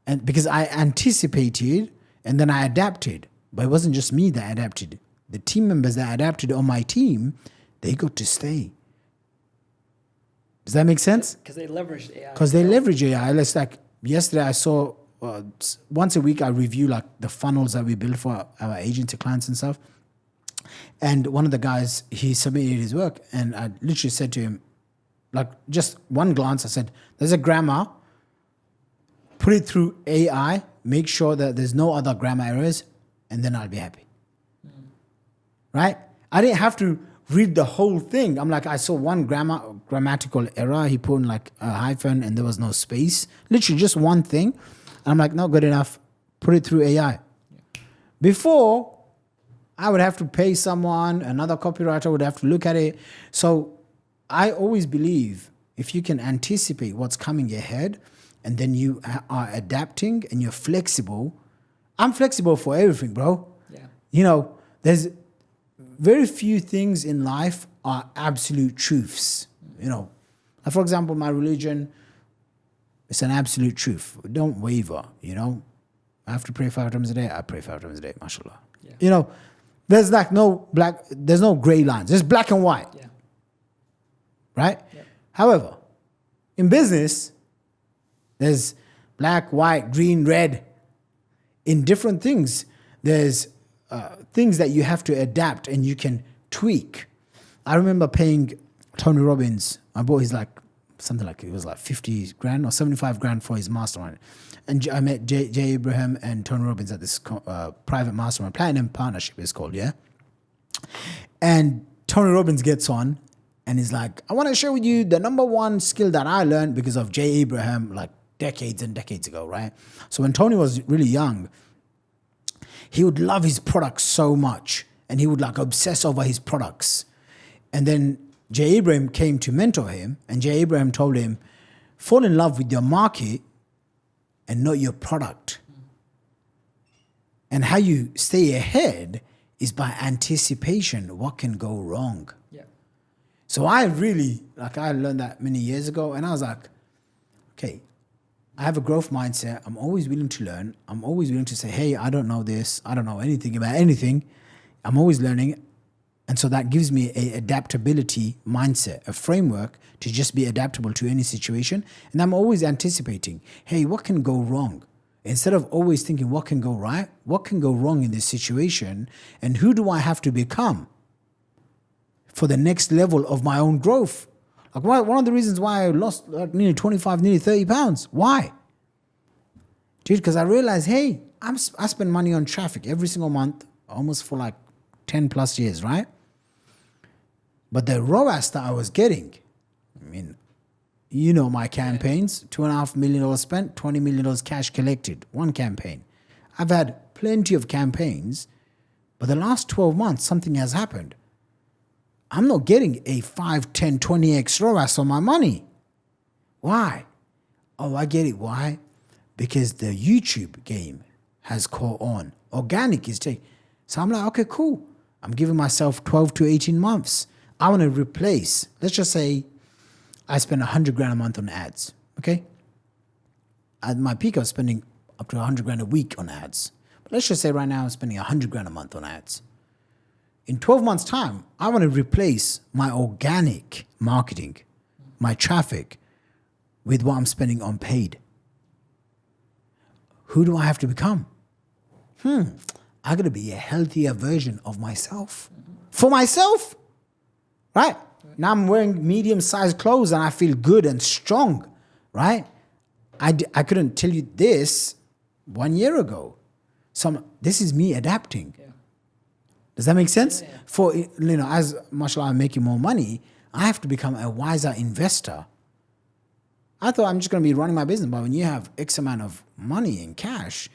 And because I anticipated and then I adapted. But it wasn't just me that adapted. The team members that adapted on my team, they got to stay. Does that make sense? Because they leveraged AI. Because they leverage AI. It's like yesterday I saw, once a week I review like the funnels that we build for our agency clients and stuff. And one of the guys, he submitted his work, and I literally said to him, like just one glance, I said, there's a grammar, put it through AI, make sure that there's no other grammar errors, and then I'll be happy. Right? I didn't have to read the whole thing. I'm like, I saw one grammatical error. He put in like a hyphen and there was no space. Literally just one thing. And I'm like, not good enough. Put it through AI. Yeah. Before, I would have to pay someone, another copywriter would have to look at it. So I always believe if you can anticipate what's coming ahead and then you are adapting and you're flexible. I'm flexible for everything, bro. Yeah. You know, there's very few things in life are absolute truths. You know, like for example, my religion, it's an absolute truth. Don't waver, you know. I have to pray 5 times a day. I pray 5 times a day, mashallah. Yeah. You know, there's like there's no gray lines. There's black and white. Yeah. Right? Yeah. However, in business, there's black, white, green, red. In different things, there's things that you have to adapt and you can tweak. I remember paying Tony Robbins. I bought his like something like it was like 50 grand or 75 grand for his mastermind. And I met Jay Abraham and Tony Robbins at this private mastermind, Platinum Partnership it's called, yeah? And Tony Robbins gets on and he's like, I want to share with you the number one skill that I learned because of Jay Abraham like decades and decades ago, right? So when Tony was really young, he would love his products so much and he would like obsess over his products. And then Jay Abraham came to mentor him and Jay Abraham told him, fall in love with your market and not your product. And how you stay ahead is by anticipation. What can go wrong? Yeah. So I learned that many years ago and I was like, okay, I have a growth mindset. I'm always willing to learn. I'm always willing to say, hey, I don't know this. I don't know anything about anything. I'm always learning. And so that gives me an adaptability mindset, a framework to just be adaptable to any situation. And I'm always anticipating, hey, what can go wrong? Instead of always thinking, what can go right? What can go wrong in this situation? And who do I have to become for the next level of my own growth? Like one of the reasons why I lost like nearly 25, nearly 30 pounds. Why? Dude, because I realized, hey, I spend money on traffic every single month, almost for like 10 plus years, right? But the ROAS that I was getting, I mean, you know my campaigns, $2.5 million spent, $20 million cash collected, one campaign. I've had plenty of campaigns, but the last 12 months, something has happened. I'm not getting a 5, 10, 20x ROAS on my money. Why? Oh, I get it. Why? Because the YouTube game has caught on. Organic is taking. So I'm like, okay, cool. I'm giving myself 12 to 18 months. I want to replace, let's just say I spend 100 grand a month on ads, okay? At my peak, I was spending up to 100 grand a week on ads. But let's just say right now I'm spending 100 grand a month on ads. In 12 months' time, I want to replace my organic marketing, my traffic, with what I'm spending on paid. Who do I have to become? I got to be a healthier version of myself. For myself, right? Now I'm wearing medium-sized clothes and I feel good and strong, right? I couldn't tell you this 1 year ago. So this is me adapting. Yeah. Does that make sense? Yeah. For, as mashallah I'm making more money, I have to become a wiser investor. I thought I'm just going to be running my business, but when you have X amount of money in cash,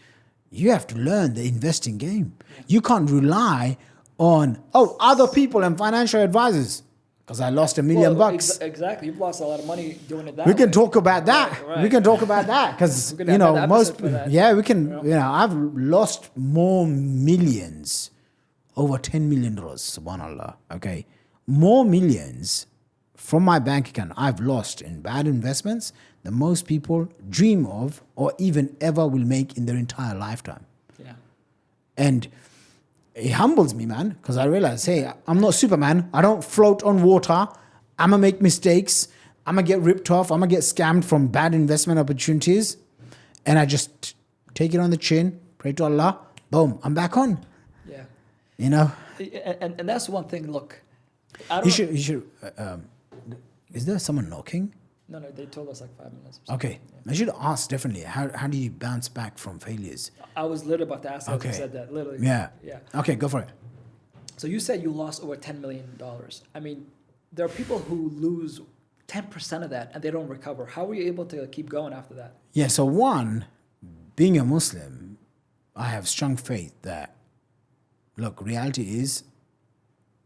you have to learn the investing game. Yeah. You can't rely on, other people and financial advisors, because I lost $1 million bucks. Exactly. You've lost a lot of money doing it that way. We can talk about that. Right. We can talk about that because, we can, I've lost more millions, over $10 million, subhanAllah, okay? More millions from my bank account I've lost in bad investments than most people dream of or even ever will make in their entire lifetime. Yeah. And it humbles me, man, because I realize, hey, I'm not Superman. I don't float on water. I'm going to make mistakes. I'm going to get ripped off. I'm going to get scammed from bad investment opportunities. And I just take it on the chin, pray to Allah, boom, I'm back on. Yeah. And that's one thing. Look, I don't. You should. Is there someone knocking? No, they told us like 5 minutes. Or Okay, I should ask differently. How do you bounce back from failures? I was literally about to ask that. Okay. You said that literally. Yeah. Yeah. Okay, go for it. So you said you lost over $10 million. I mean, there are people who lose 10% of that and they don't recover. How were you able to keep going after that? Yeah. So one, being a Muslim, I have strong faith that, look, reality is,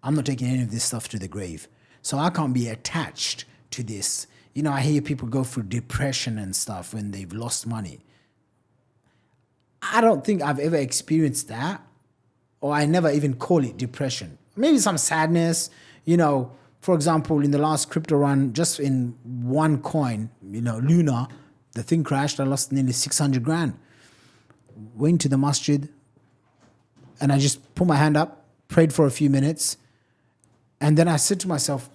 I'm not taking any of this stuff to the grave. So I can't be attached to this. You know, I hear people go through depression and stuff when they've lost money. I don't think I've ever experienced that, or I never even call it depression. Maybe some sadness, you know. For example, in the last crypto run, just in one coin, you know, Luna, the thing crashed, I lost nearly 600 grand. Went to the masjid, and I just put my hand up, prayed for a few minutes, and then I said to myself,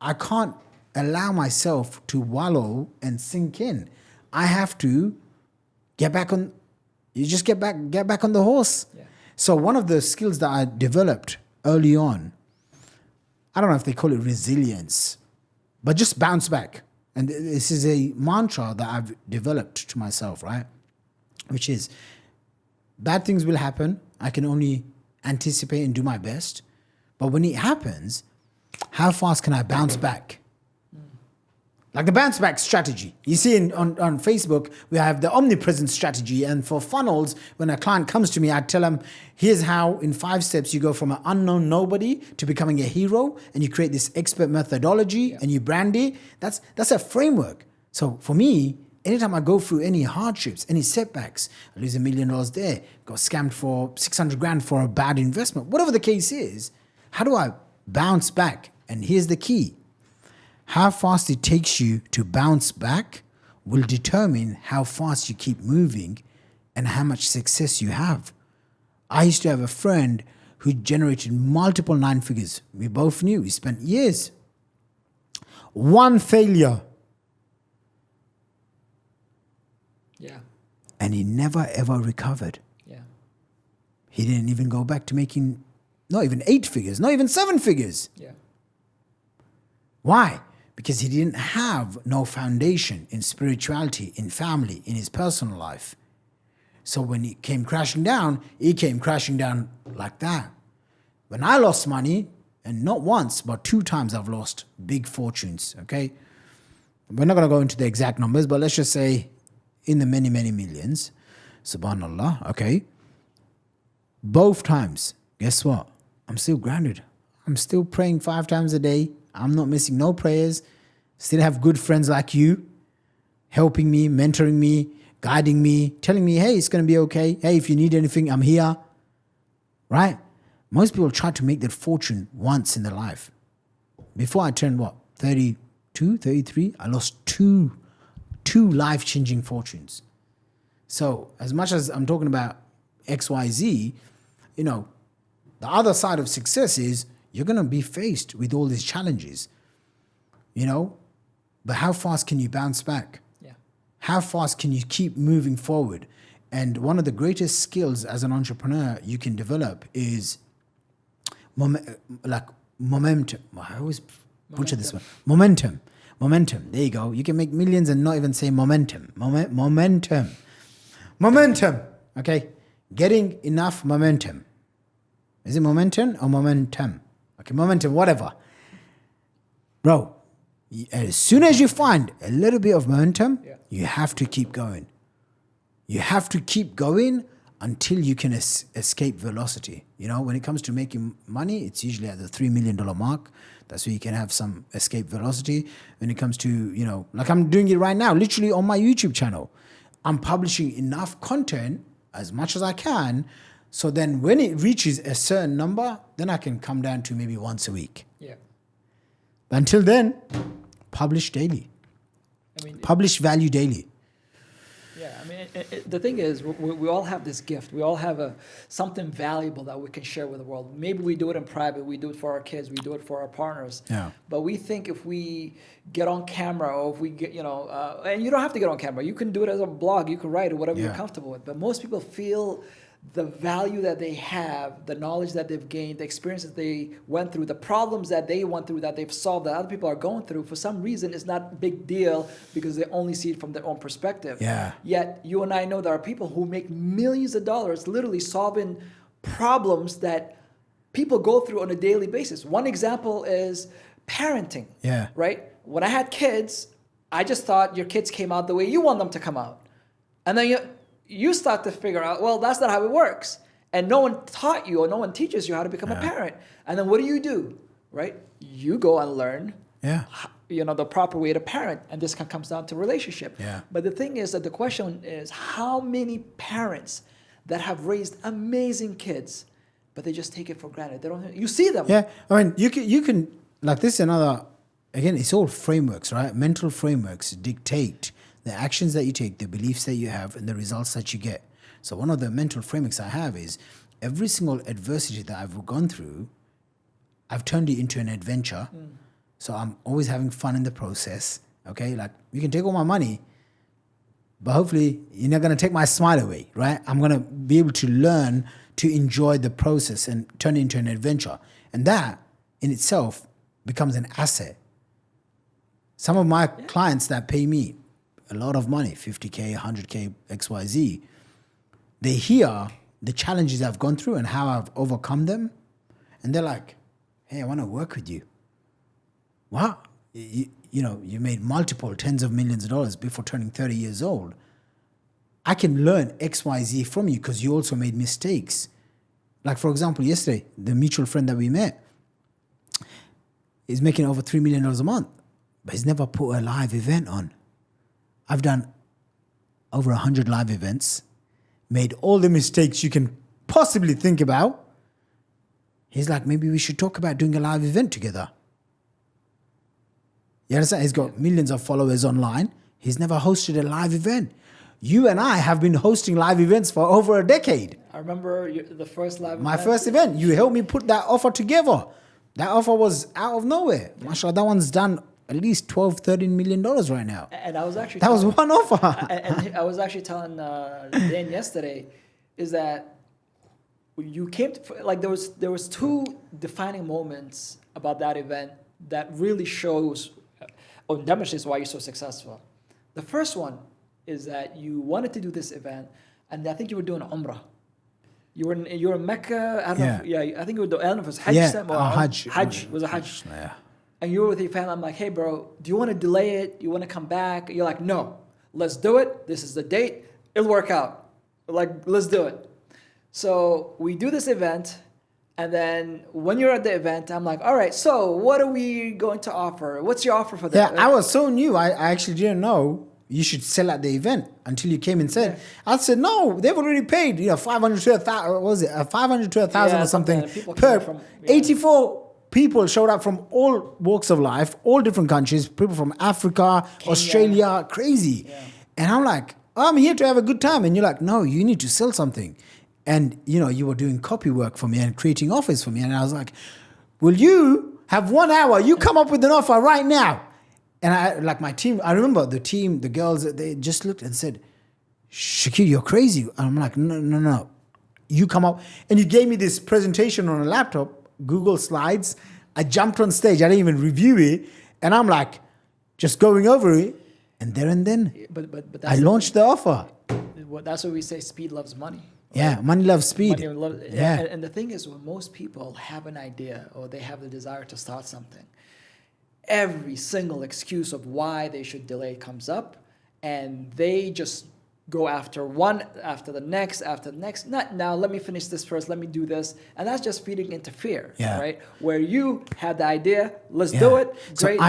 I can't allow myself to wallow and sink in. I have to get back on. You just get back on the horse. Yeah. So one of the skills that I developed early on, I don't know if they call it resilience, but just bounce back. And this is a mantra that I've developed to myself, right? Which is, bad things will happen. I can only anticipate and do my best. But when it happens, how fast can I bounce back? Like the bounce back strategy. You see on Facebook, we have the omnipresent strategy. And for funnels, when a client comes to me, I tell them, here's how in 5 steps you go from an unknown nobody to becoming a hero. And you create this expert methodology and you brand it. That's a framework. So for me, anytime I go through any hardships, any setbacks, I lose $1 million there, got scammed for 600 grand for a bad investment, whatever the case is, how do I bounce back? And here's the key. How fast it takes you to bounce back will determine how fast you keep moving and how much success you have. I used to have a friend who generated multiple 9 figures. We both knew. We spent years. One failure. Yeah. And he never ever recovered. Yeah. He didn't even go back to making not even 8 figures, not even 7 figures. Yeah. Why? Because he didn't have no foundation in spirituality, in family, in his personal life. So when he came crashing down like that. When I lost money, and not once, but 2 times I've lost big fortunes, okay? We're not going to go into the exact numbers, but let's just say in the many, many millions. Subhanallah, okay? Both times, guess what? I'm still grounded. I'm still praying 5 times a day. I'm not missing no prayers. Still have good friends like you, helping me, mentoring me, guiding me, telling me, hey, it's going to be okay. Hey, if you need anything, I'm here. Right? Most people try to make their fortune once in their life. Before I turned, 32, 33, I lost two life-changing fortunes. So as much as I'm talking about XYZ, you know, the other side of success is you're going to be faced with all these challenges, you know, but how fast can you bounce back? Yeah. How fast can you keep moving forward? And one of the greatest skills as an entrepreneur you can develop is momentum. I always butcher this one. Momentum. There you go. You can make millions and not even say momentum. Momentum. Okay. Getting enough momentum. Is it momentum or momentum? Okay, momentum, whatever. Bro, as soon as you find a little bit of momentum, you have to keep going. You have to keep going until you can escape velocity. You know, when it comes to making money, it's usually at the $3 million mark. That's where you can have some escape velocity. When it comes to, you know, like I'm doing it right now, literally on my YouTube channel. I'm publishing enough content as much as I can. So then when it reaches a certain number, then I can come down to maybe once a week. Yeah. But until then, publish daily. Publish value daily. Yeah, I mean, the thing is, we all have this gift. We all have something valuable that we can share with the world. Maybe we do it in private. We do it for our kids. We do it for our partners. Yeah. But we think if we get on camera or if we get, you know, and you don't have to get on camera. You can do it as a blog. You can write it, whatever you're comfortable with. But most people feel the value that they have, the knowledge that they've gained, the experiences they went through, the problems that they went through that they've solved that other people are going through, for some reason is not a big deal because they only see it from their own perspective. Yeah. Yet you and I know there are people who make millions of dollars literally solving problems that people go through on a daily basis. One example is parenting. Yeah. Right? When I had kids, I just thought your kids came out the way you want them to come out. And then you start to figure out, well, that's not how it works. And no one taught you or no one teaches you how to become a parent. And then what do? Right? You go and learn the proper way to parent. And this comes down to relationship. Yeah. But the thing is that the question is, how many parents that have raised amazing kids, but they just take it for granted? They don't. You see them. Yeah. I mean, you can like this is another, again, it's all frameworks, right? Mental frameworks dictate the actions that you take, the beliefs that you have, and the results that you get. So one of the mental frameworks I have is every single adversity that I've gone through, I've turned it into an adventure. So I'm always having fun in the process. Okay, like you can take all my money, but hopefully you're not going to take my smile away, right? I'm going to be able to learn to enjoy the process and turn it into an adventure. And that in itself becomes an asset. Some of my clients that pay me a lot of money, 50K, 100K, XYZ, they hear the challenges I've gone through and how I've overcome them. And they're like, hey, I want to work with you. Wow. You made multiple tens of millions of dollars before turning 30 years old. I can learn XYZ from you because you also made mistakes. Like, for example, yesterday, the mutual friend that we met is making over $3 million a month, but he's never put a live event on. I've done over 100 live events, made all the mistakes you can possibly think about. He's like, maybe we should talk about doing a live event together. You understand? He's got millions of followers online. He's never hosted a live event. You and I have been hosting live events for over a decade. I remember the first live event. My first event. You helped me put that offer together. That offer was out of nowhere. Mashallah, that one's done at least $12, $13 million right now. And I was actually that was one offer. and I was actually telling Dan yesterday is that you came to, like there was two defining moments about that event that really shows or demonstrates why you're so successful. The first one is that you wanted to do this event, and I think you were doing Umrah. You were in Mecca. I don't know. I think you were doing. I don't know if it was Hajj. Hajj. Hajj was a Hajj. Yeah. And you were with your family. I'm like, hey, bro, do you want to delay it? You want to come back? You're like, no, let's do it. This is the date. It'll work out. Like, let's do it. So we do this event. And then when you're at the event, I'm like, all right, so what are we going to offer? What's your offer for that? Yeah, I was so new. I actually didn't know you should sell at the event until you came and said. I said, no, they've already paid, 500 to 1,000, what was it, 500 to 1,000 or something. Per 84 people showed up from all walks of life, all different countries, people from Africa, Kenya, Australia, crazy. Yeah. And I'm like, I'm here to have a good time. And you're like, no, you need to sell something. And, you were doing copy work for me and creating offers for me. And I was like, will you have 1 hour? You come up with an offer right now. And my team, I remember the team, the girls, they just looked and said, Shakir, you're crazy. And I'm like, no. You come up. And you gave me this presentation on a laptop, Google Slides. I jumped on stage. I didn't even review it. And I'm like, just going over it. And there and then, but I launched the offer. That's what we say, speed loves money. Yeah, money loves speed. Yeah. And the thing is, when most people have an idea or they have the desire to start something, every single excuse of why they should delay comes up, and they just go after one, after the next. Not now, let me finish this first, let me do this. And that's just feeding into fear, right? Where you had the idea, let's do it. Great. So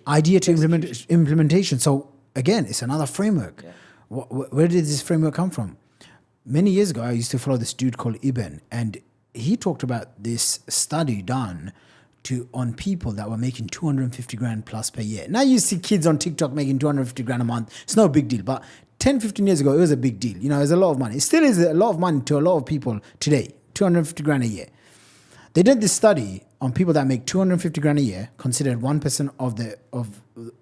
idea to implementation. So again, it's another framework. Yeah. Where did this framework come from? Many years ago, I used to follow this dude called Ibn, and he talked about this study done on people that were making 250 grand plus per year. Now you see kids on TikTok making 250 grand a month. It's no big deal, but 10, 15 years ago, it was a big deal. It was a lot of money. It still is a lot of money to a lot of people today, 250 grand a year. They did this study on people that make 250 grand a year, considered 1%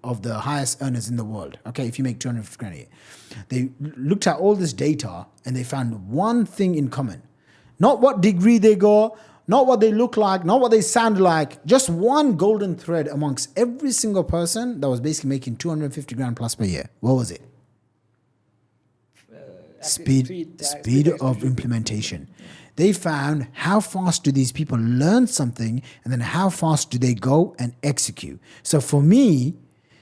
of the highest earners in the world. Okay, if you make 250 grand a year, they looked at all this data and they found one thing in common. Not what degree they got, not what they look like, not what they sound like, just one golden thread amongst every single person that was basically making 250 grand plus per year. What was it? Speed of implementation. They found how fast do these people learn something, and then how fast do they go and execute. So for me,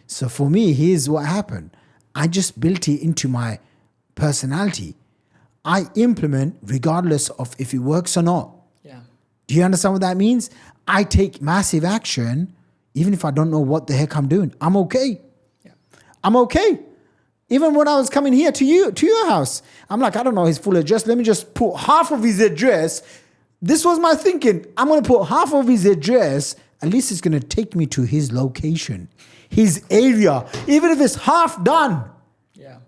here's what happened. I just built it into my personality. I implement regardless of if it works or not. Yeah. Do you understand what that means? I take massive action, even if I don't know what the heck I'm doing. I'm okay. Yeah. I'm okay. Even when I was coming here to your house, I'm like, I don't know his full address. Let me just put half of his address. This was my thinking. I'm going to put half of his address. At least it's going to take me to his location, his area, even if it's half done. Yeah.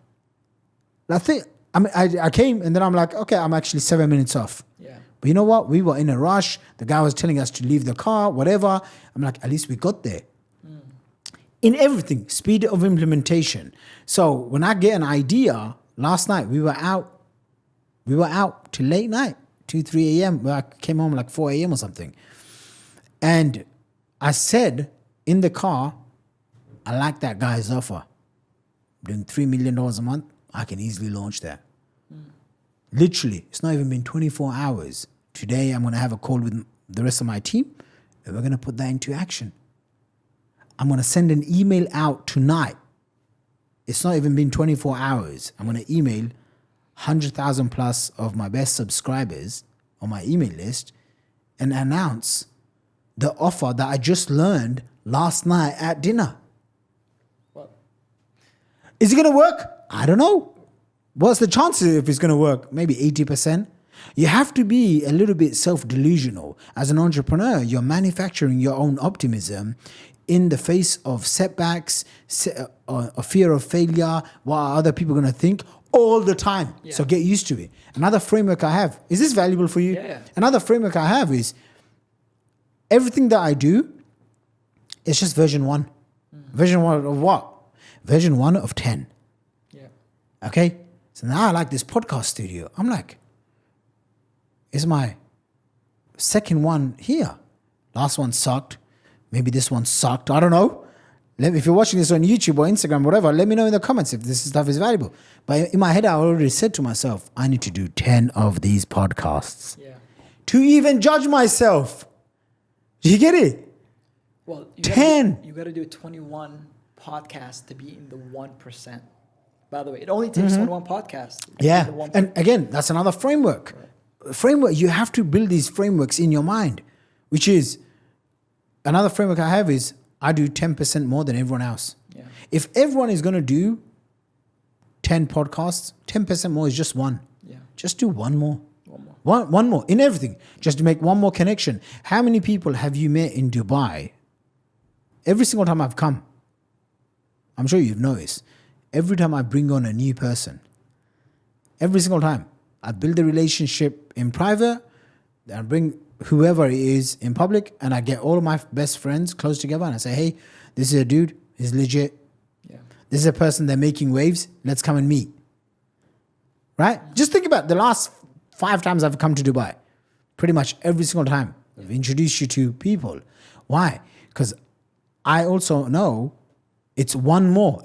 I came and then I'm like, okay, I'm actually 7 minutes off. Yeah. But you know what? We were in a rush. The guy was telling us to leave the car, whatever. I'm like, at least we got there. In everything, speed of implementation. So when I get an idea, last night we were out till late night, 2, 3 a.m. I came home like 4 a.m. or something. And I said in the car, I like that guy's offer. Doing $3 million a month, I can easily launch that. Literally, it's not even been 24 hours. Today I'm going to have a call with the rest of my team and we're going to put that into action. I'm going to send an email out tonight. It's not even been 24 hours. I'm going to email 100,000 plus of my best subscribers on my email list and announce the offer that I just learned last night at dinner. Well, is it going to work? I don't know. What's the chances if it's going to work? Maybe 80%. You have to be a little bit self-delusional. As an entrepreneur, you're manufacturing your own optimism in the face of setbacks, a fear of failure, what are other people going to think all the time. Yeah. So get used to it. Another framework I have, is this valuable for you? Yeah. Another framework I have is everything that I do is just version 1. Version 1 of what? Version 1 of 10. Yeah. Okay? So now I like this podcast studio. I'm like, it's my second one here. Last one sucked. Maybe this one sucked. I don't know. If you're watching this on YouTube or Instagram, whatever, let me know in the comments if this stuff is valuable. But in my head, I already said to myself, I need to do 10 of these podcasts to even judge myself. Do you get it? Well, 10. You got to do 21 podcasts to be in the 1%. By the way, it only takes 21 podcasts. Yeah. And again, that's another framework. Right. Framework, you have to build these frameworks in your mind, which is another framework I have is I do 10% more than everyone else. Yeah. If everyone is going to do 10 podcasts, 10% more is just one. Yeah. Just do one more. One more in everything. Just to make one more connection. How many people have you met in Dubai? Every single time I've come, I'm sure you've noticed, every time I bring on a new person, every single time, I build a relationship in private, then I bring whoever it is in public, and I get all of my best friends close together and I say, hey, this is a dude, he's legit. Yeah. This is a person, they're making waves, let's come and meet. Right? Just think about the last 5 times I've come to Dubai. Pretty much every single time I've introduced you to people. Why? Because I also know it's one more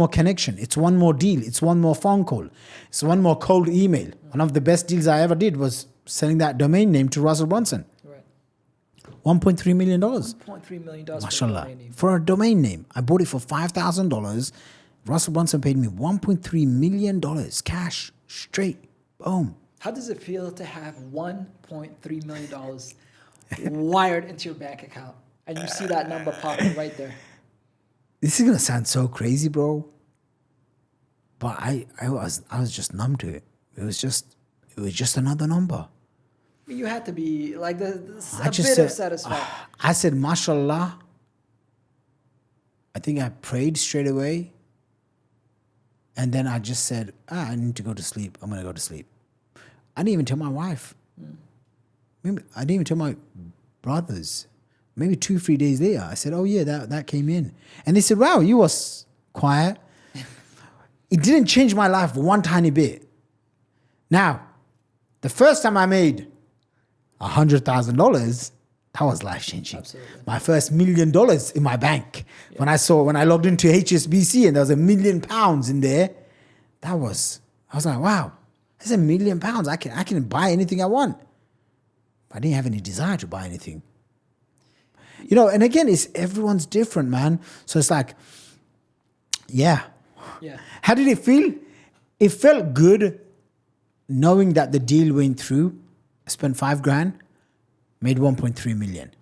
connection, it's one more deal, it's one more phone call, it's one more cold email. One of the best deals I ever did was selling that domain name to Russell Brunson. Right. $1.3 million. $1.3 million Mashallah. For a domain name. I bought it for $5,000. Russell Brunson paid me $1.3 million cash, straight. Boom. How does it feel to have $1.3 million wired into your bank account and you see that number popping right there? This is gonna sound so crazy, bro. But I was just numb to it. It was just another number. You had to be like a bit said, of satisfaction. I said, mashallah. I think I prayed straight away. And then I just said, I need to go to sleep. I'm going to go to sleep. I didn't even tell my wife. I didn't even tell my brothers. maybe 2-3 days later, I said, oh yeah, that came in. And they said, wow, you was quiet. It didn't change my life one tiny bit. Now, the first time I made $100,000, that was life-changing. Absolutely. My first $1 million in my bank. Yeah. When I logged into HSBC and there was £1 million in there, I was like, wow, that's £1 million. I can buy anything I want. But I didn't have any desire to buy anything. You know, and again, everyone's different, man. So it's like, yeah. How did it feel? It felt good knowing that the deal went through. I spent $5,000, made 1.3 million.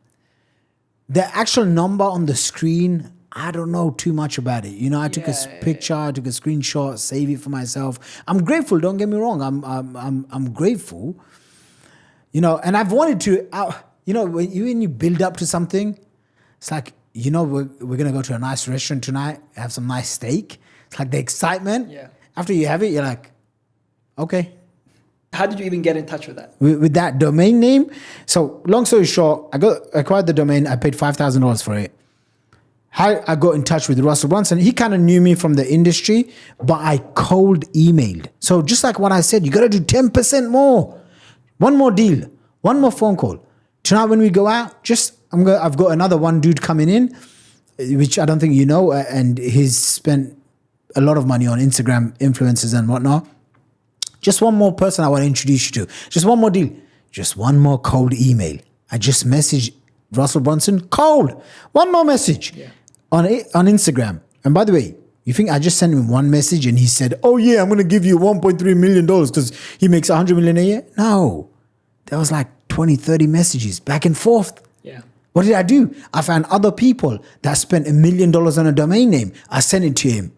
The actual number on the screen, I don't know too much about it. You know, I took a picture, I took a screenshot, save it for myself. I'm grateful. Don't get me wrong. I'm grateful. You know, and I've wanted to. You know, when you build up to something, it's like, you know, we're gonna go to a nice restaurant tonight, have some nice steak. It's like the excitement. Yeah. After you have it, you're like, okay. How did you even get in touch with that? With that domain name? So long story short, I acquired the domain. I paid $5,000 for it. How I got in touch with Russell Brunson, he kind of knew me from the industry, but I cold emailed. So just like what I said, you got to do 10% more. One more deal, one more phone call. Tonight when we go out, I've got another one dude coming in, which I don't think you know, and he's spent a lot of money on Instagram influencers and whatnot. Just one more person I want to introduce you to. Just one more deal. Just one more cold email. I just messaged Russell Brunson cold. One more message on Instagram. And by the way, you think I just sent him one message and he said, oh yeah, I'm going to give you $1.3 million because he makes $100 million a year? No. There was like 20, 30 messages back and forth. Yeah. What did I do? I found other people that spent $1 million on a domain name. I sent it to him.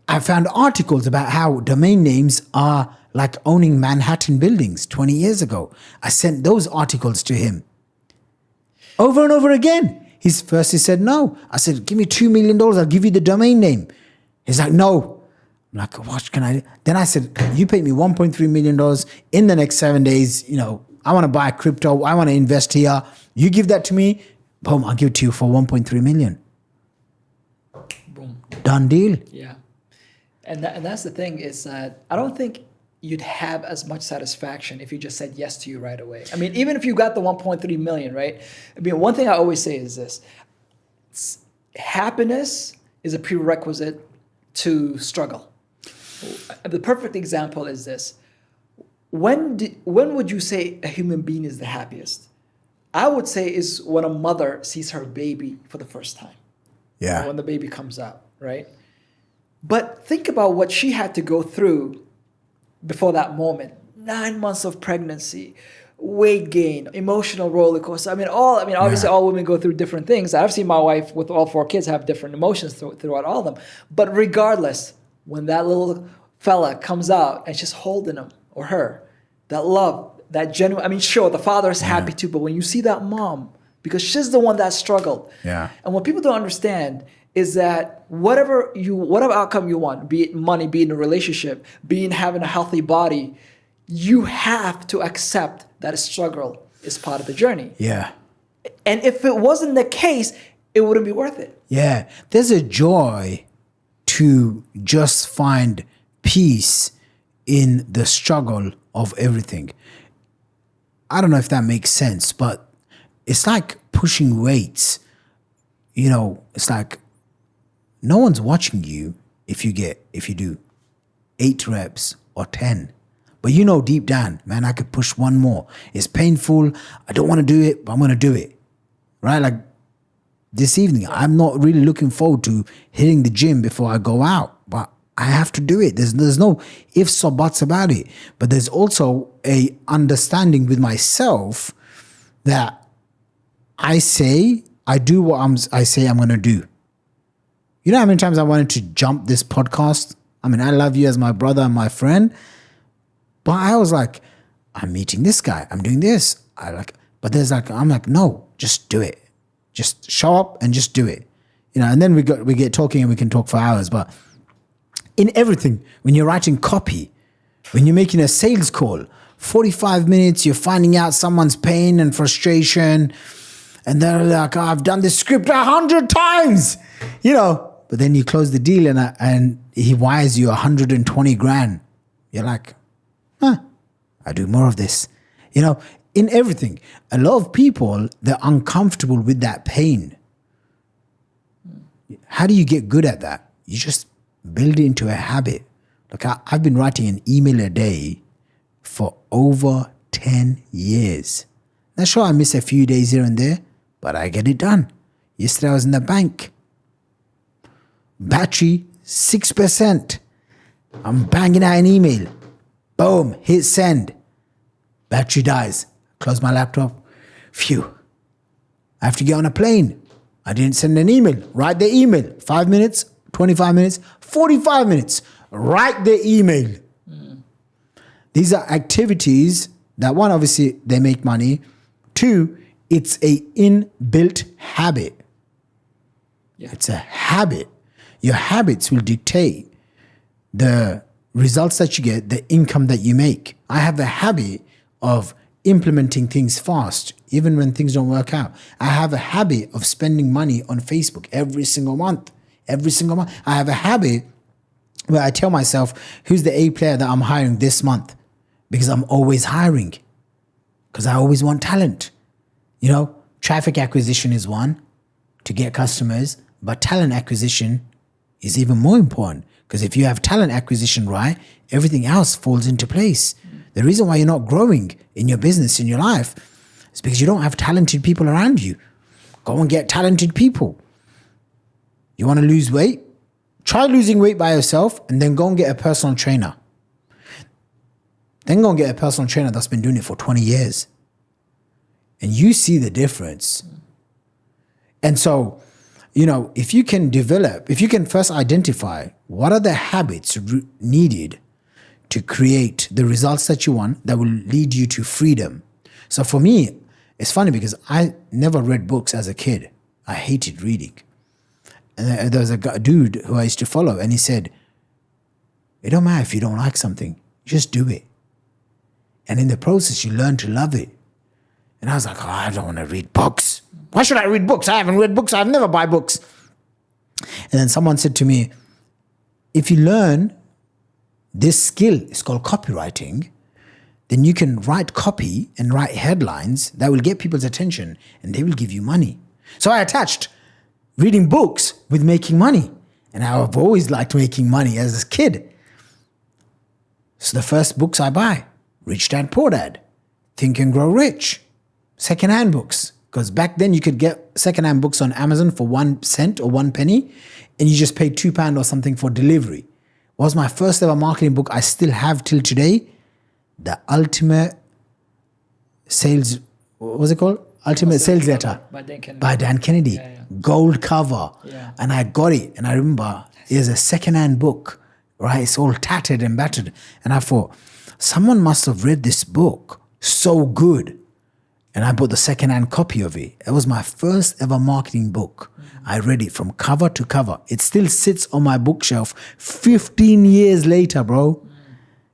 I found articles about how domain names are like owning Manhattan buildings 20 years ago. I sent those articles to him. Over and over again. He said no. I said, give me $2 million. I'll give you the domain name. He's like, no. I'm like, what can I do? Then I said, you pay me $1.3 million in the next 7 days. You know, I want to buy crypto. I want to invest here. You give that to me. Boom, I'll give it to you for $1.3 million. Boom. Done deal. Yeah. And that's the thing is that I don't think you'd have as much satisfaction if you just said yes to you right away. I mean, even if you got the 1.3 million, right? I mean, one thing I always say is this. Happiness is a prerequisite to struggle. The perfect example is this. When would you say a human being is the happiest? I would say is when a mother sees her baby for the first time. Yeah. Or when the baby comes out, right? But think about what she had to go through before that moment. 9 months of pregnancy, weight gain, emotional roller coaster. Obviously all women go through different things. I've seen my wife with all 4 kids have different emotions throughout all of them. But regardless, when that little fella comes out and she's holding him or her, that love, that genuine, sure, the father is happy too, but when you see that mom, because she's the one that struggled. Yeah. And what people don't understand is that whatever outcome you want, be it money, be it in a relationship, be it having a healthy body, you have to accept that a struggle is part of the journey. Yeah. And if it wasn't the case, it wouldn't be worth it. Yeah. There's a joy to just find peace in the struggle of everything. I don't know if that makes sense, but it's like pushing weights. You know, it's like no one's watching you if you do 8 reps or 10. But you know deep down, man, I could push one more. It's painful. I don't want to do it, but I'm going to do it. Right? Like this evening, I'm not really looking forward to hitting the gym before I go out, but I have to do it. There's no ifs or buts about it. But there's also a understanding with myself that I do what I say I'm going to do. You know how many times I wanted to jump this podcast? I love you as my brother and my friend, but I was like, I'm meeting this guy. I'm doing this. I'm like, no, just do it. Just show up and just do it. You know, and then we get talking and we can talk for hours. But in everything, when you're writing copy, when you're making a sales call, 45 minutes, you're finding out someone's pain and frustration. And they're like, oh, I've done this script 100 times, But then you close the deal and he wires you 120 grand. You're like, I do more of this. In everything. A lot of people, they're uncomfortable with that pain. How do you get good at that? You just build it into a habit. Like I've been writing an email a day for over 10 years. Now, sure, I miss a few days here and there, but I get it done. Yesterday I was in the bank. Battery, 6%. I'm banging out an email. Boom, hit send. Battery dies. Close my laptop. Phew. I have to get on a plane. I didn't send an email. Write the email. 5 minutes, 25 minutes, 45 minutes. Write the email. These are activities that, one, obviously, they make money. Two, it's a inbuilt habit. Yeah. It's a habit. Your habits will dictate the results that you get, the income that you make. I have a habit of implementing things fast, even when things don't work out. I have a habit of spending money on Facebook every single month. Every single month. I have a habit where I tell myself, who's the A player that I'm hiring this month? Because I'm always hiring. Because I always want talent. Traffic acquisition is one to get customers, but talent acquisition is even more important. Because if you have talent acquisition right, everything else falls into place. The reason why you're not growing in your business, in your life, is because you don't have talented people around you. Go and get talented people. You want to lose weight? Try losing weight by yourself and then go and get a personal trainer. Then go and get a personal trainer that's been doing it for 20 years. And you see the difference. And so, if you can first identify what are the habits needed to create the results that you want that will lead you to freedom. So for me, it's funny because I never read books as a kid. I hated reading. And there was a dude who I used to follow, and he said, it don't matter if you don't like something, just do it. And in the process, you learn to love it. And I was like, I don't want to read books. Why should I read books? I haven't read books. I've never buy books. And then someone said to me, if you learn this skill, it's called copywriting, then you can write copy and write headlines that will get people's attention and they will give you money. So I attached reading books with making money. And I've always liked making money as a kid. So the first books I buy, Rich Dad, Poor Dad, Think and Grow Rich, secondhand books. Because back then you could get secondhand books on Amazon for 1 cent or 1 penny, and you just paid £2 or something for delivery. It was my first ever marketing book I still have till today. The Ultimate Sales, what was it called? Ultimate Sales Letter by Dan Kennedy. Yeah. Gold cover. Yeah. And I got it. And I remember it was a secondhand book, right? It's all tattered and battered. And I thought, someone must have read this book so good. And I bought the secondhand copy of it. It was my first ever marketing book. Mm-hmm. I read it from cover to cover. It still sits on my bookshelf 15 years later, bro. Mm.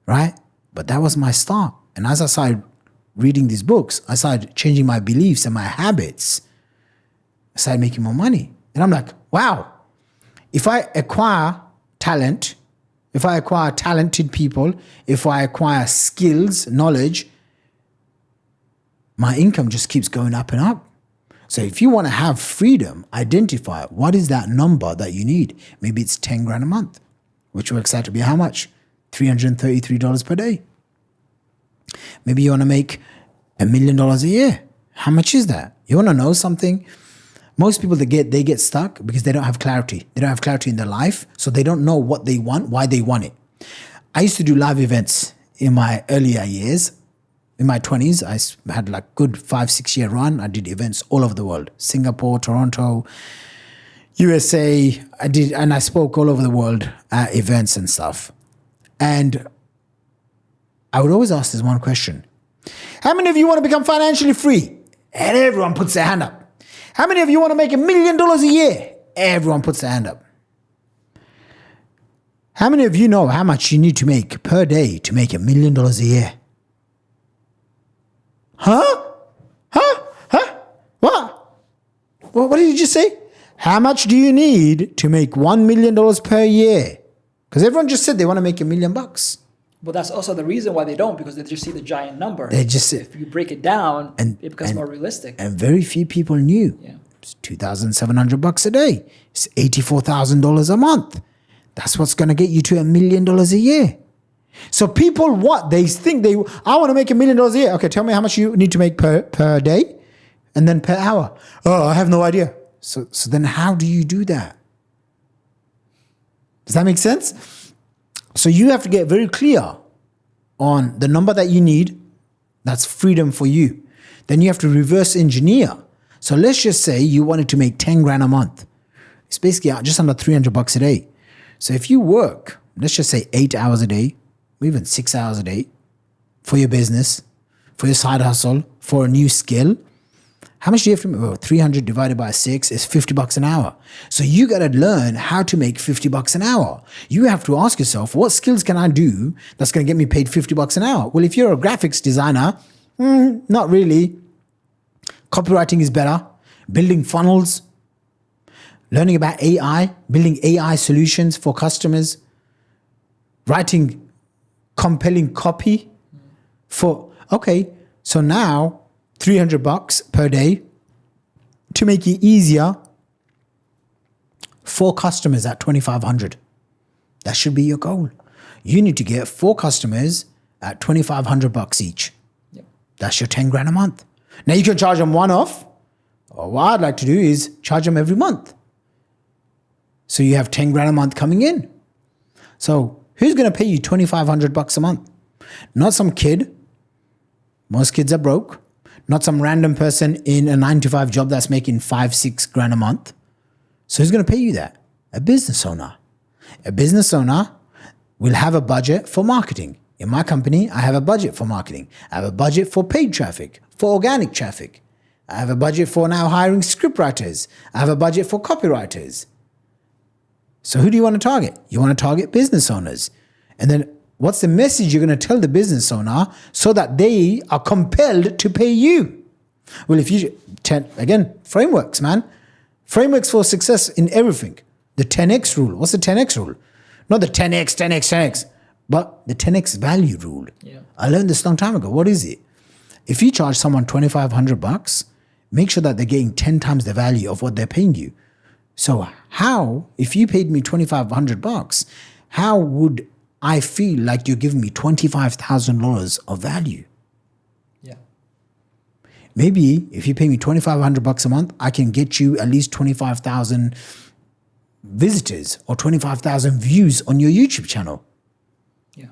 Right? But that was my start. And as I started reading these books, I started changing my beliefs and my habits. I started making more money. And I'm like, wow, if I acquire talent, if I acquire talented people, if I acquire skills, knowledge, my income just keeps going up and up. So if you want to have freedom, identify what is that number that you need. Maybe it's 10 grand a month, which works out to be how much? $333 per day. Maybe you want to make $1 million a year. How much is that? You want to know something? Most people, they get stuck because they don't have clarity. They don't have clarity in their life, so they don't know what they want, why they want it. I used to do live events in my earlier years. In my 20s, I had like good 5-6 year run. I did events all over the world. Singapore, Toronto, USA. I spoke all over the world at events and stuff. And I would always ask this one question. How many of you want to become financially free? And everyone puts their hand up. How many of you want to make $1 million a year? Everyone puts their hand up. How many of you know how much you need to make per day to make $1 million a year? Huh? What? What did you just say? How much do you need to make $1 million per year? Because everyone just said they want to make $1 million. But that's also the reason why they don't, because they just see the giant number. They just if you break it down, it becomes more realistic. And very few people knew. Yeah. It's $2,700 a day. It's $84,000 a month. That's what's going to get you to $1 million a year. So people, they think I want to make $1 million a year. Okay, tell me how much you need to make per day and then per hour. Oh, I have no idea. So then how do you do that? Does that make sense? So you have to get very clear on the number that you need. That's freedom for you. Then you have to reverse engineer. So let's just say you wanted to make 10 grand a month. It's basically just under $300 a day. So if you work, let's just say 8 hours a day, or even 6 hours a day for your business, for your side hustle, for a new skill, how much do you have to make? Well, 300 divided by 6 is $50 an hour. So you got to learn how to make $50 an hour. You have to ask yourself, what skills can I do that's going to get me paid $50 an hour? Well, if you're a graphics designer, not really. Copywriting is better. Building funnels, learning about AI, building AI solutions for customers, writing compelling copy so now $300 per day to make it easier for customers at $2,500. That should be your goal. You need to get 4 customers at $2,500 each. Yep. That's your 10 grand a month. Now you can charge them one off, or what I'd like to do is charge them every month. So you have 10 grand a month coming in. So who's going to pay you $2,500 a month? Not some kid. Most kids are broke. Not some random person in a 9-to-5 job that's making 5-6 grand a month. So who's going to pay you that? A business owner. A business owner will have a budget for marketing. In my company, I have a budget for marketing. I have a budget for paid traffic, for organic traffic. I have a budget for now hiring scriptwriters. I have a budget for copywriters. So who do you want to target? You want to target business owners. And then what's the message you're going to tell the business owner so that they are compelled to pay you? Well, if you, again, frameworks, man. Frameworks for success in everything. The 10X rule. What's the 10X rule? Not the 10X, 10X, 10X, but the 10X value rule. Yeah. I learned this a long time ago. What is it? If you charge someone $2,500, make sure that they're getting 10 times the value of what they're paying you. So if you paid me $2,500, how would I feel like you're giving me $25,000 of value? Yeah. Maybe if you pay me $2,500 a month, I can get you at least 25,000 visitors or 25,000 views on your YouTube channel. Yeah.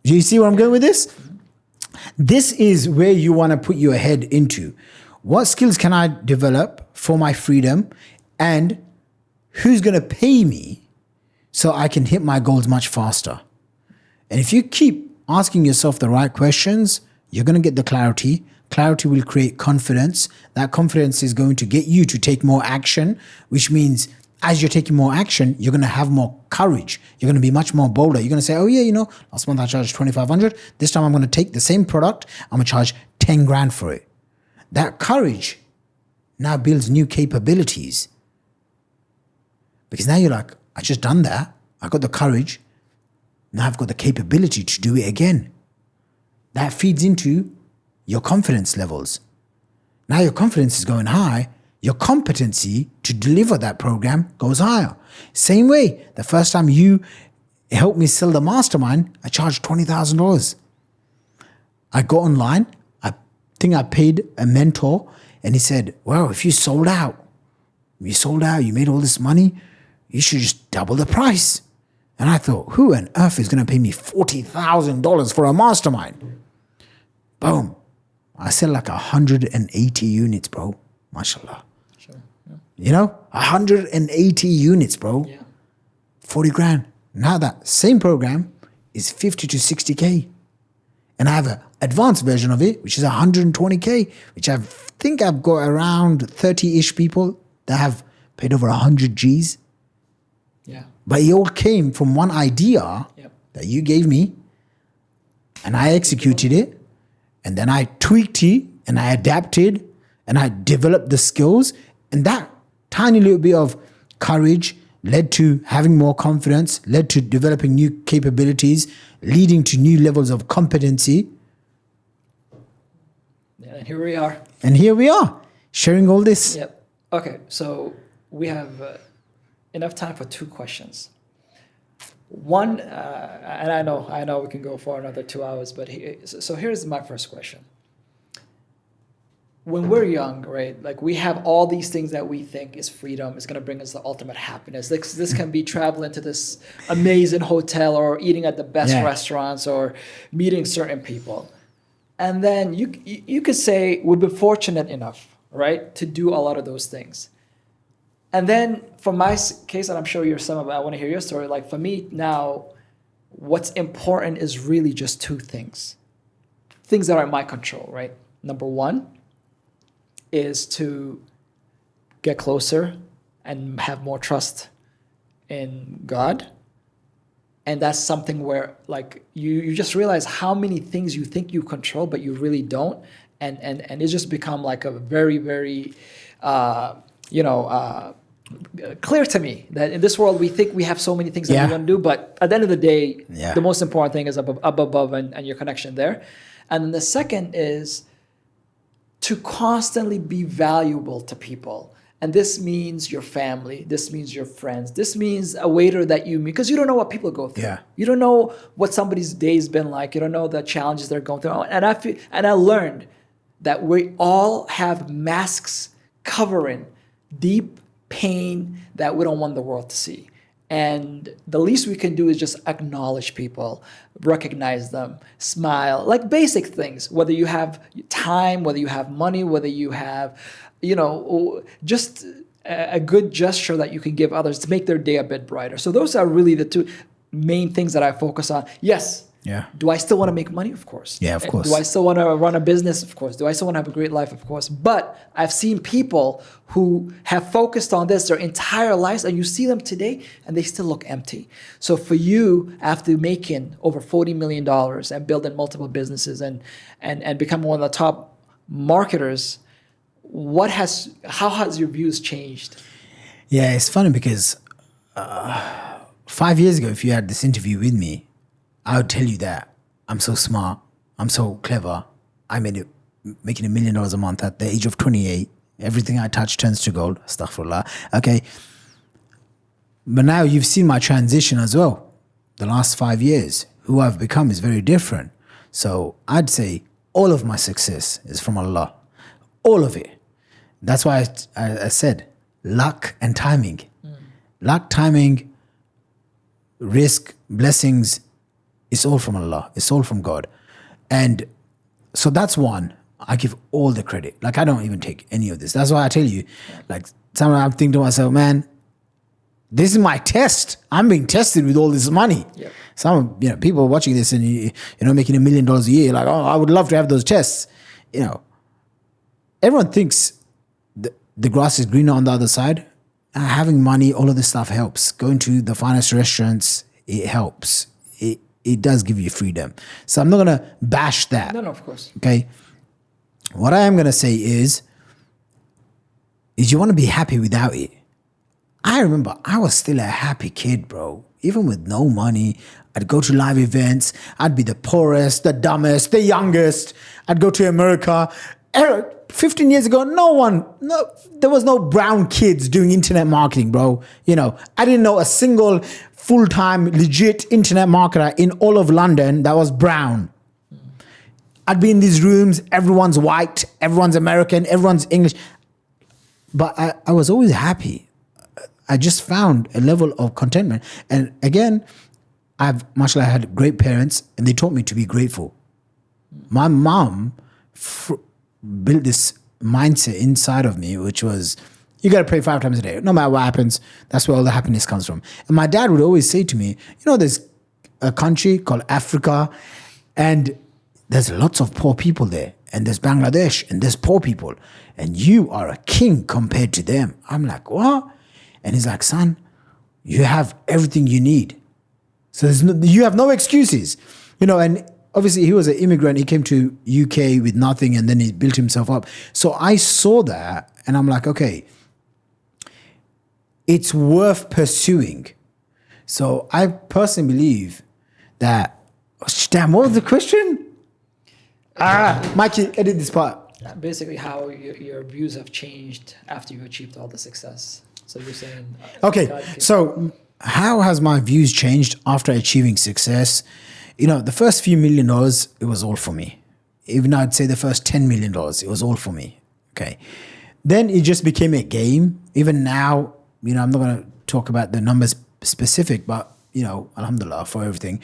Do you see where I'm going with this? Mm-hmm. This is where you want to put your head into. What skills can I develop for my freedom, and who's going to pay me so I can hit my goals much faster? And if you keep asking yourself the right questions, you're going to get the clarity. Clarity will create confidence. That confidence is going to get you to take more action, which means as you're taking more action, you're going to have more courage. You're going to be much more bolder. You're going to say, oh yeah, last month I charged $2,500. This time I'm going to take the same product. I'm going to charge 10 grand for it. That courage now builds new capabilities. Because now you're like, I just done that. I got the courage. Now I've got the capability to do it again. That feeds into your confidence levels. Now your confidence is going high. Your competency to deliver that program goes higher. Same way, the first time you helped me sell the mastermind, I charged $20,000. I got online. I think I paid a mentor, and he said, well, if you sold out, you made all this money, you should just double the price. And I thought, who on earth is going to pay me $40,000 for a mastermind? Boom. I sell like 180 units, bro. Mashallah. Sure. Yeah. 180 units, bro. Yeah. 40 grand. Now that same program is 50 to 60K. And I have an advanced version of it, which is 120K, which I think I've got around 30-ish people that have paid over 100 G's. Yeah. But it all came from one idea that you gave me, and I executed it, and then I tweaked it, and I adapted, and I developed the skills, And that tiny little bit of courage led to having more confidence, led to developing new capabilities, leading to new levels of competency. And here we are. And here we are, sharing all this. Yep. Okay, so we have enough time for 2 questions. One, and I know we can go for another 2 hours, but so here's my first question. When we're young, right, like we have all these things that we think is freedom, is going to bring us the ultimate happiness. This can be traveling to this amazing hotel or eating at the best restaurants or meeting certain people. And then you could say we've been fortunate enough, right, to do a lot of those things. And then for my case, and I'm sure you're some of it, I want to hear your story. Like for me now, what's important is really just 2 things that are in my control, right? Number 1 is to get closer and have more trust in God. And that's something where like you just realize how many things you think you control, but you really don't. And it's just become like a very, very, clear to me that in this world we think we have so many things that we want to do, but at the end of the day, the most important thing is up above and your connection there. And then the second is to constantly be valuable to people. And this means your family, this means your friends, this means a waiter that you meet, because you don't know what people go through. Yeah. You don't know what somebody's day's been like. You don't know the challenges they're going through. And I learned that we all have masks covering deep pain that we don't want the world to see. And the least we can do is just acknowledge people, recognize them, smile, like basic things, whether you have time, whether you have money, whether you have, just a good gesture that you can give others to make their day a bit brighter. So those are really the 2 main things that I focus on. Yes. Yeah. Do I still want to make money? Of course. Yeah, of course. Do I still want to run a business? Of course. Do I still want to have a great life? Of course. But I've seen people who have focused on this their entire lives, and you see them today, and they still look empty. So for you, after making over $40 million and building multiple businesses and becoming one of the top marketers, how has your views changed? Yeah, it's funny because 5 years ago, if you had this interview with me, I would tell you that I'm so smart, I'm so clever, I made it making $1 million a month at the age of 28. Everything I touch turns to gold. Astaghfirullah. Okay. But now you've seen my transition as well. The last 5 years, who I've become is very different. So I'd say all of my success is from Allah. All of it. That's why I said luck and timing. Luck, timing, risk, blessings, it's all from Allah. It's all from God. And so that's one. I give all the credit. Like, I don't even take any of this. That's why I tell you, like, sometimes I'm thinking to myself, man, this is my test. I'm being tested with all this money. Yep. Some, people watching this and, making $1 million a year, like, oh, I would love to have those tests. Everyone thinks the grass is greener on the other side. Having money, all of this stuff helps. Going to the finest restaurants, it helps. It does give you freedom. So I'm not going to bash that. No, of course. Okay. What I am going to say is you want to be happy without it. I remember I was still a happy kid, bro. Even with no money, I'd go to live events. I'd be the poorest, the dumbest, the youngest. I'd go to America. 15 years ago, there was no brown kids doing internet marketing, bro. I didn't know a single full-time, legit internet marketer in all of London that was brown. I'd be in these rooms, everyone's white, everyone's American, everyone's English. But I was always happy. I just found a level of contentment. And again, mashallah, I had great parents, and they taught me to be grateful. My mom built this mindset inside of me, which was, you got to pray 5 times a day. No matter what happens, that's where all the happiness comes from. And my dad would always say to me, there's a country called Africa, and there's lots of poor people there. And there's Bangladesh, and there's poor people. And you are a king compared to them. I'm like, what? And he's like, son, you have everything you need. So you have no excuses. And obviously he was an immigrant. He came to UK with nothing, and then he built himself up. So I saw that, and I'm like, okay, it's worth pursuing. So I personally believe that, damn, what was the question? Mikey, edit this part. Basically, how your views have changed after you achieved all the success. So you're saying... Okay, so how has my views changed after achieving success? The first few $1 million, it was all for me. Even I'd say the first $10 million, it was all for me. Okay. Then it just became a game. Even now, I'm not going to talk about the numbers specific, but, alhamdulillah for everything.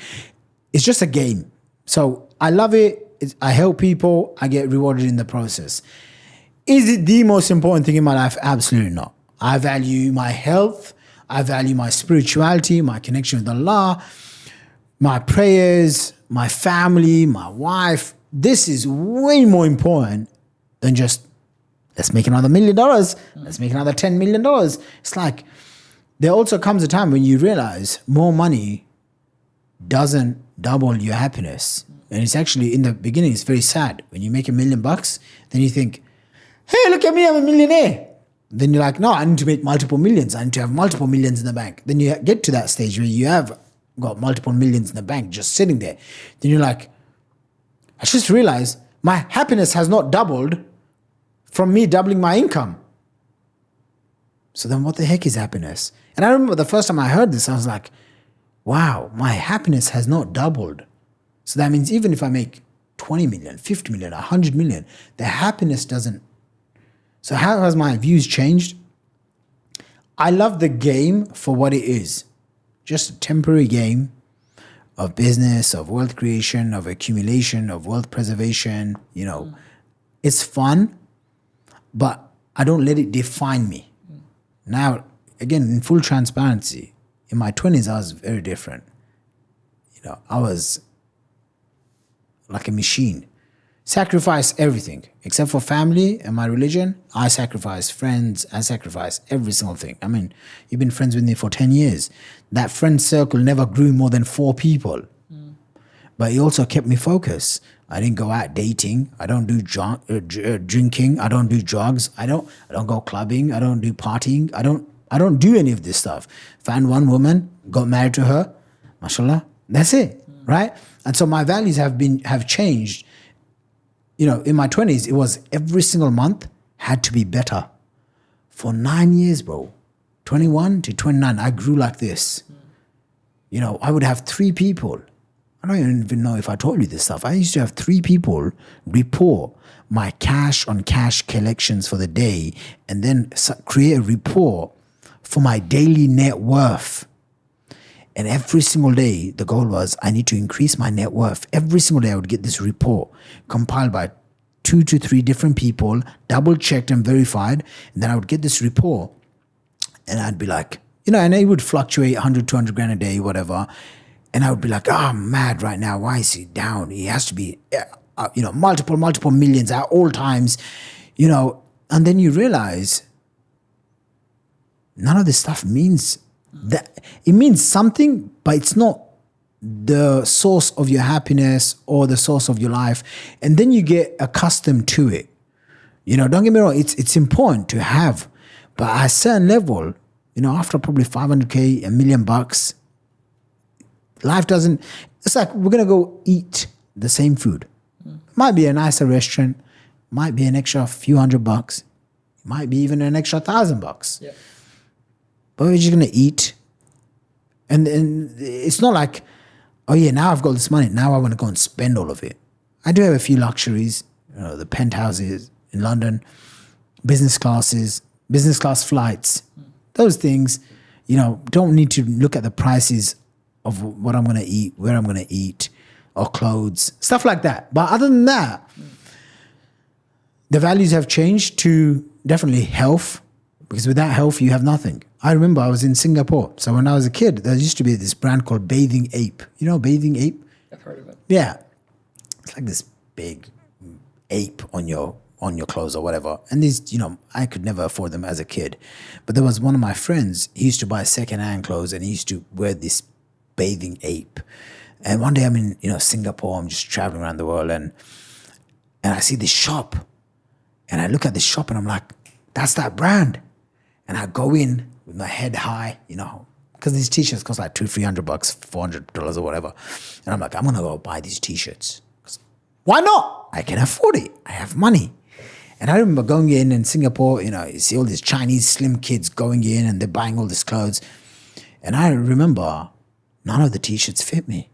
It's just a game. So I love it. I help people. I get rewarded in the process. Is it the most important thing in my life? Absolutely not. I value my health. I value my spirituality, my connection with Allah, my prayers, my family, my wife. This is way more important than just, let's make another $1 million. Let's make another $10 million. It's like, there also comes a time when you realize more money doesn't double your happiness. And it's actually, in the beginning, it's very sad. When you make $1 million, then you think, hey, look at me, I'm a millionaire. Then you're like, no, I need to make multiple millions. I need to have multiple millions in the bank. Then you get to that stage where you have got multiple millions in the bank just sitting there. Then you're like, I just realized my happiness has not doubled from me doubling my income. So then what the heck is happiness? And I remember the first time I heard this, I was like, wow, my happiness has not doubled. So that means even if I make 20 million, 50 million, 100 million, the happiness doesn't. So how has my views changed? I love the game for what it is. Just a temporary game of business, of wealth creation, of accumulation, of wealth preservation. It's fun, but I don't let it define me. Now, again, in full transparency, in my 20s, I was very different. I was like a machine. Sacrifice everything except for family and my religion. I sacrifice friends. I sacrifice every single thing. I mean, you've been friends with me for 10 years. That friend circle never grew more than 4 people. But it also kept me focused. I didn't go out dating. I don't do drinking. I don't do drugs. I don't go clubbing. I don't do partying. I don't do any of this stuff. Found one woman, got married to her. Mashallah. That's it. Right? And so my values have changed. In my 20s, it was every single month had to be better. For 9 years, bro, 21 to 29, I grew like this. I would have 3 people. I don't even know if I told you this stuff. I used to have 3 people report my cash on cash collections for the day and then create a report for my daily net worth. And every single day, the goal was I need to increase my net worth. Every single day, I would get this report compiled by 2 to 3 different people, double-checked and verified. And then I would get this report and I'd be like, and it would fluctuate 100, 200 grand a day, whatever. And I would be like, I'm mad right now. Why is he down? He has to be, multiple millions at all times, And then you realize none of this stuff means that. It means something, but it's not the source of your happiness or the source of your life. And then you get accustomed to it. Don't get me wrong, it's important to have, but at a certain level, after probably 500K, $1 million, life doesn't, it's like we're going to go eat the same food. Might be a nicer restaurant, might be an extra few $100, might be even an extra $1,000. Yeah. But we're just going to eat. And it's not like, oh yeah, now I've got this money, now I want to go and spend all of it. I do have a few luxuries, the penthouses in London, business class flights, those things, don't need to look at the prices of what I'm going to eat, where I'm going to eat, or clothes, stuff like that. But other than that, the values have changed to definitely health, because without health, you have nothing. I remember I was in Singapore. So when I was a kid, there used to be this brand called Bathing Ape. Bathing Ape? I've heard of it. Yeah. It's like this big ape on your clothes or whatever. And these, I could never afford them as a kid. But there was one of my friends, he used to buy secondhand clothes and he used to wear this Bathing Ape. And one day I'm in, Singapore, I'm just traveling around the world and I see this shop. And I look at this shop and I'm like, that's that brand. And I go in with my head high, because these t-shirts cost like $200-$300, $400 or whatever. And I'm like, I'm going to go buy these t-shirts. Why not? I can afford it. I have money. And I remember going in Singapore, you see all these Chinese slim kids going in and they're buying all these clothes. And I remember none of the t-shirts fit me.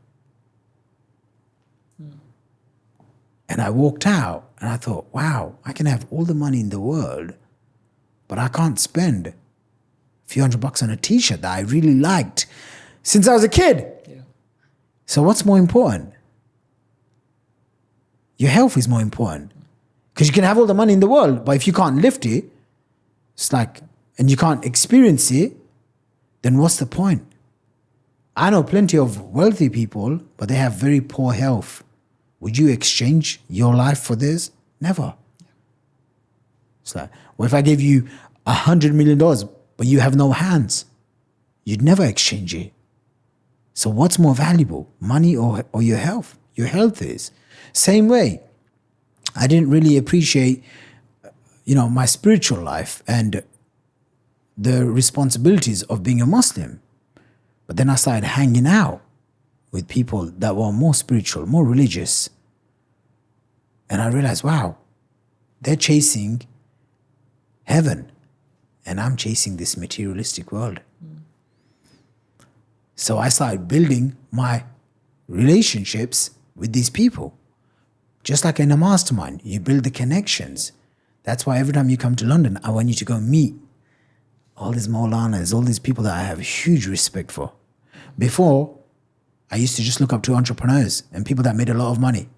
And I walked out and I thought, wow, I can have all the money in the world, but I can't spend a few $100 on a t-shirt that I really liked since I was a kid. Yeah. So what's more important? Your health is more important. Because you can have all the money in the world, but if you can't lift it, it's like, and you can't experience it, then what's the point? I know plenty of wealthy people, but they have very poor health. Would you exchange your life for this? Never. It's like, well, if I gave you $100 million, but you have no hands, you'd never exchange it. So what's more valuable, money or your health? Your health is. Same way, I didn't really appreciate, my spiritual life and the responsibilities of being a Muslim. But then I started hanging out with people that were more spiritual, more religious. And I realized, wow, they're chasing heaven and I'm chasing this materialistic world. So I started building my relationships with these people. Just like in a mastermind, you build the connections. That's why every time you come to London, I want you to go meet all these Maulanas, all these people that I have huge respect for. Before, I used to just look up to entrepreneurs and people that made a lot of money.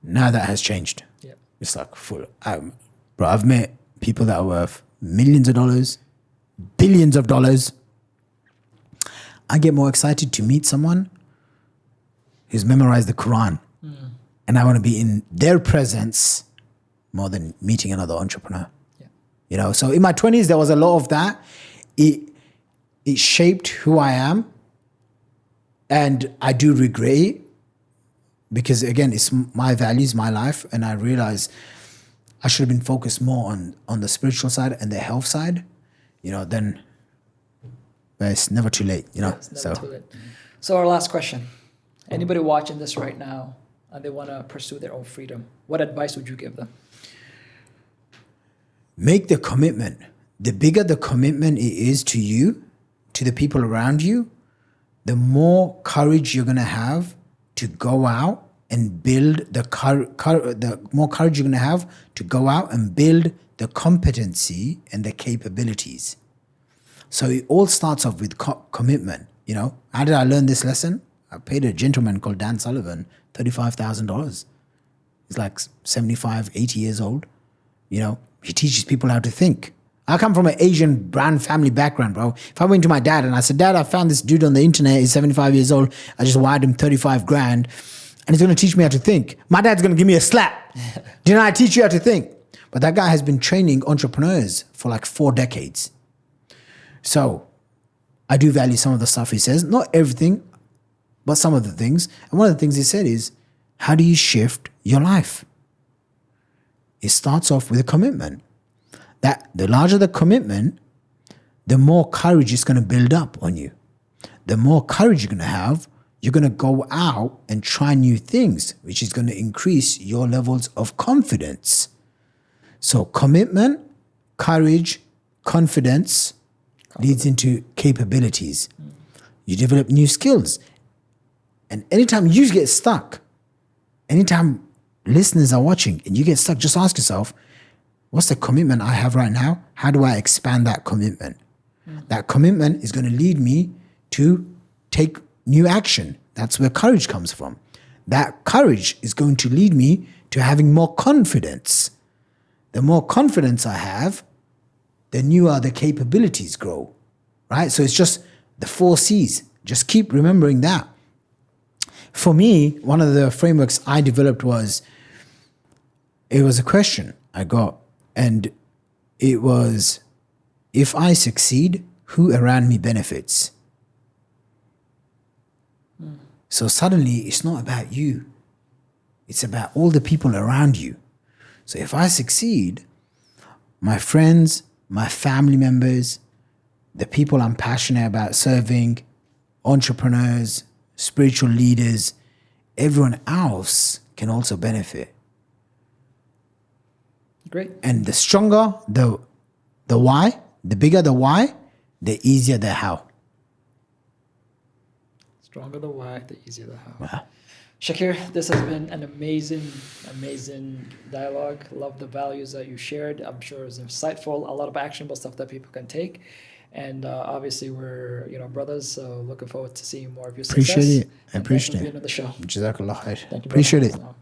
Now that has changed. Yep. It's like full. Bro, I've met people that are worth millions of dollars, billions of dollars. I get more excited to meet someone who's memorized the Quran. And I want to be in their presence more than meeting another entrepreneur. Yeah. So in my 20s, there was a lot of that. It shaped who I am. And I do regret it because, again, it's my values, my life. And I realize I should have been focused more on the spiritual side and the health side, then it's never too late, Yeah, it's never too late. So our last question. Anybody watching this right now and they want to pursue their own freedom, what advice would you give them? Make the commitment. The bigger the commitment it is to you, to the people around you, the more courage you're going to have to go out and build the more courage you're going to have to go out and build the competency and the capabilities. So it all starts off with commitment. How did I learn this lesson? I paid a gentleman called Dan Sullivan $35,000. He's like 75, 80 years old. He teaches people how to think. I come from an Asian brand family background, bro. If I went to my dad and I said, Dad, I found this dude on the internet. He's 75 years old. I just wired him 35 grand and he's going to teach me how to think. My dad's going to give me a slap. Didn't I teach you how to think? But that guy has been training entrepreneurs for like 4 decades. So I do value some of the stuff he says. Not everything, but some of the things. And one of the things he said is, how do you shift your life? It starts off with a commitment. That the larger the commitment, the more courage is going to build up on you. The more courage you're going to have, you're going to go out and try new things, which is going to increase your levels of confidence. So commitment, courage, confidence leads into capabilities. You develop new skills. And anytime you get stuck, anytime listeners are watching and you get stuck, just ask yourself, what's the commitment I have right now? How do I expand that commitment? That commitment is going to lead me to take new action. That's where courage comes from. That courage is going to lead me to having more confidence. The more confidence I have, the newer the capabilities grow, right? So it's just the 4 C's. Just keep remembering that. For me, one of the frameworks I developed was a question I got, and it was, if I succeed, who around me benefits? So suddenly it's not about you. It's about all the people around you. So if I succeed, my friends, my family members, the people I'm passionate about serving, entrepreneurs, spiritual leaders, everyone else can also benefit. Great. And the stronger the why, the bigger the why, the easier the how. Stronger the why, the easier the how. Wow. Shakir, this has been an amazing dialogue. Love the values that you shared. I'm sure it was insightful, a lot of actionable stuff that people can take. And obviously we're brothers, so looking forward to seeing more of your success. Appreciate it. And Appreciate thank you for it. being on the show. Jazakallah khair. Thank you, Appreciate brother. it.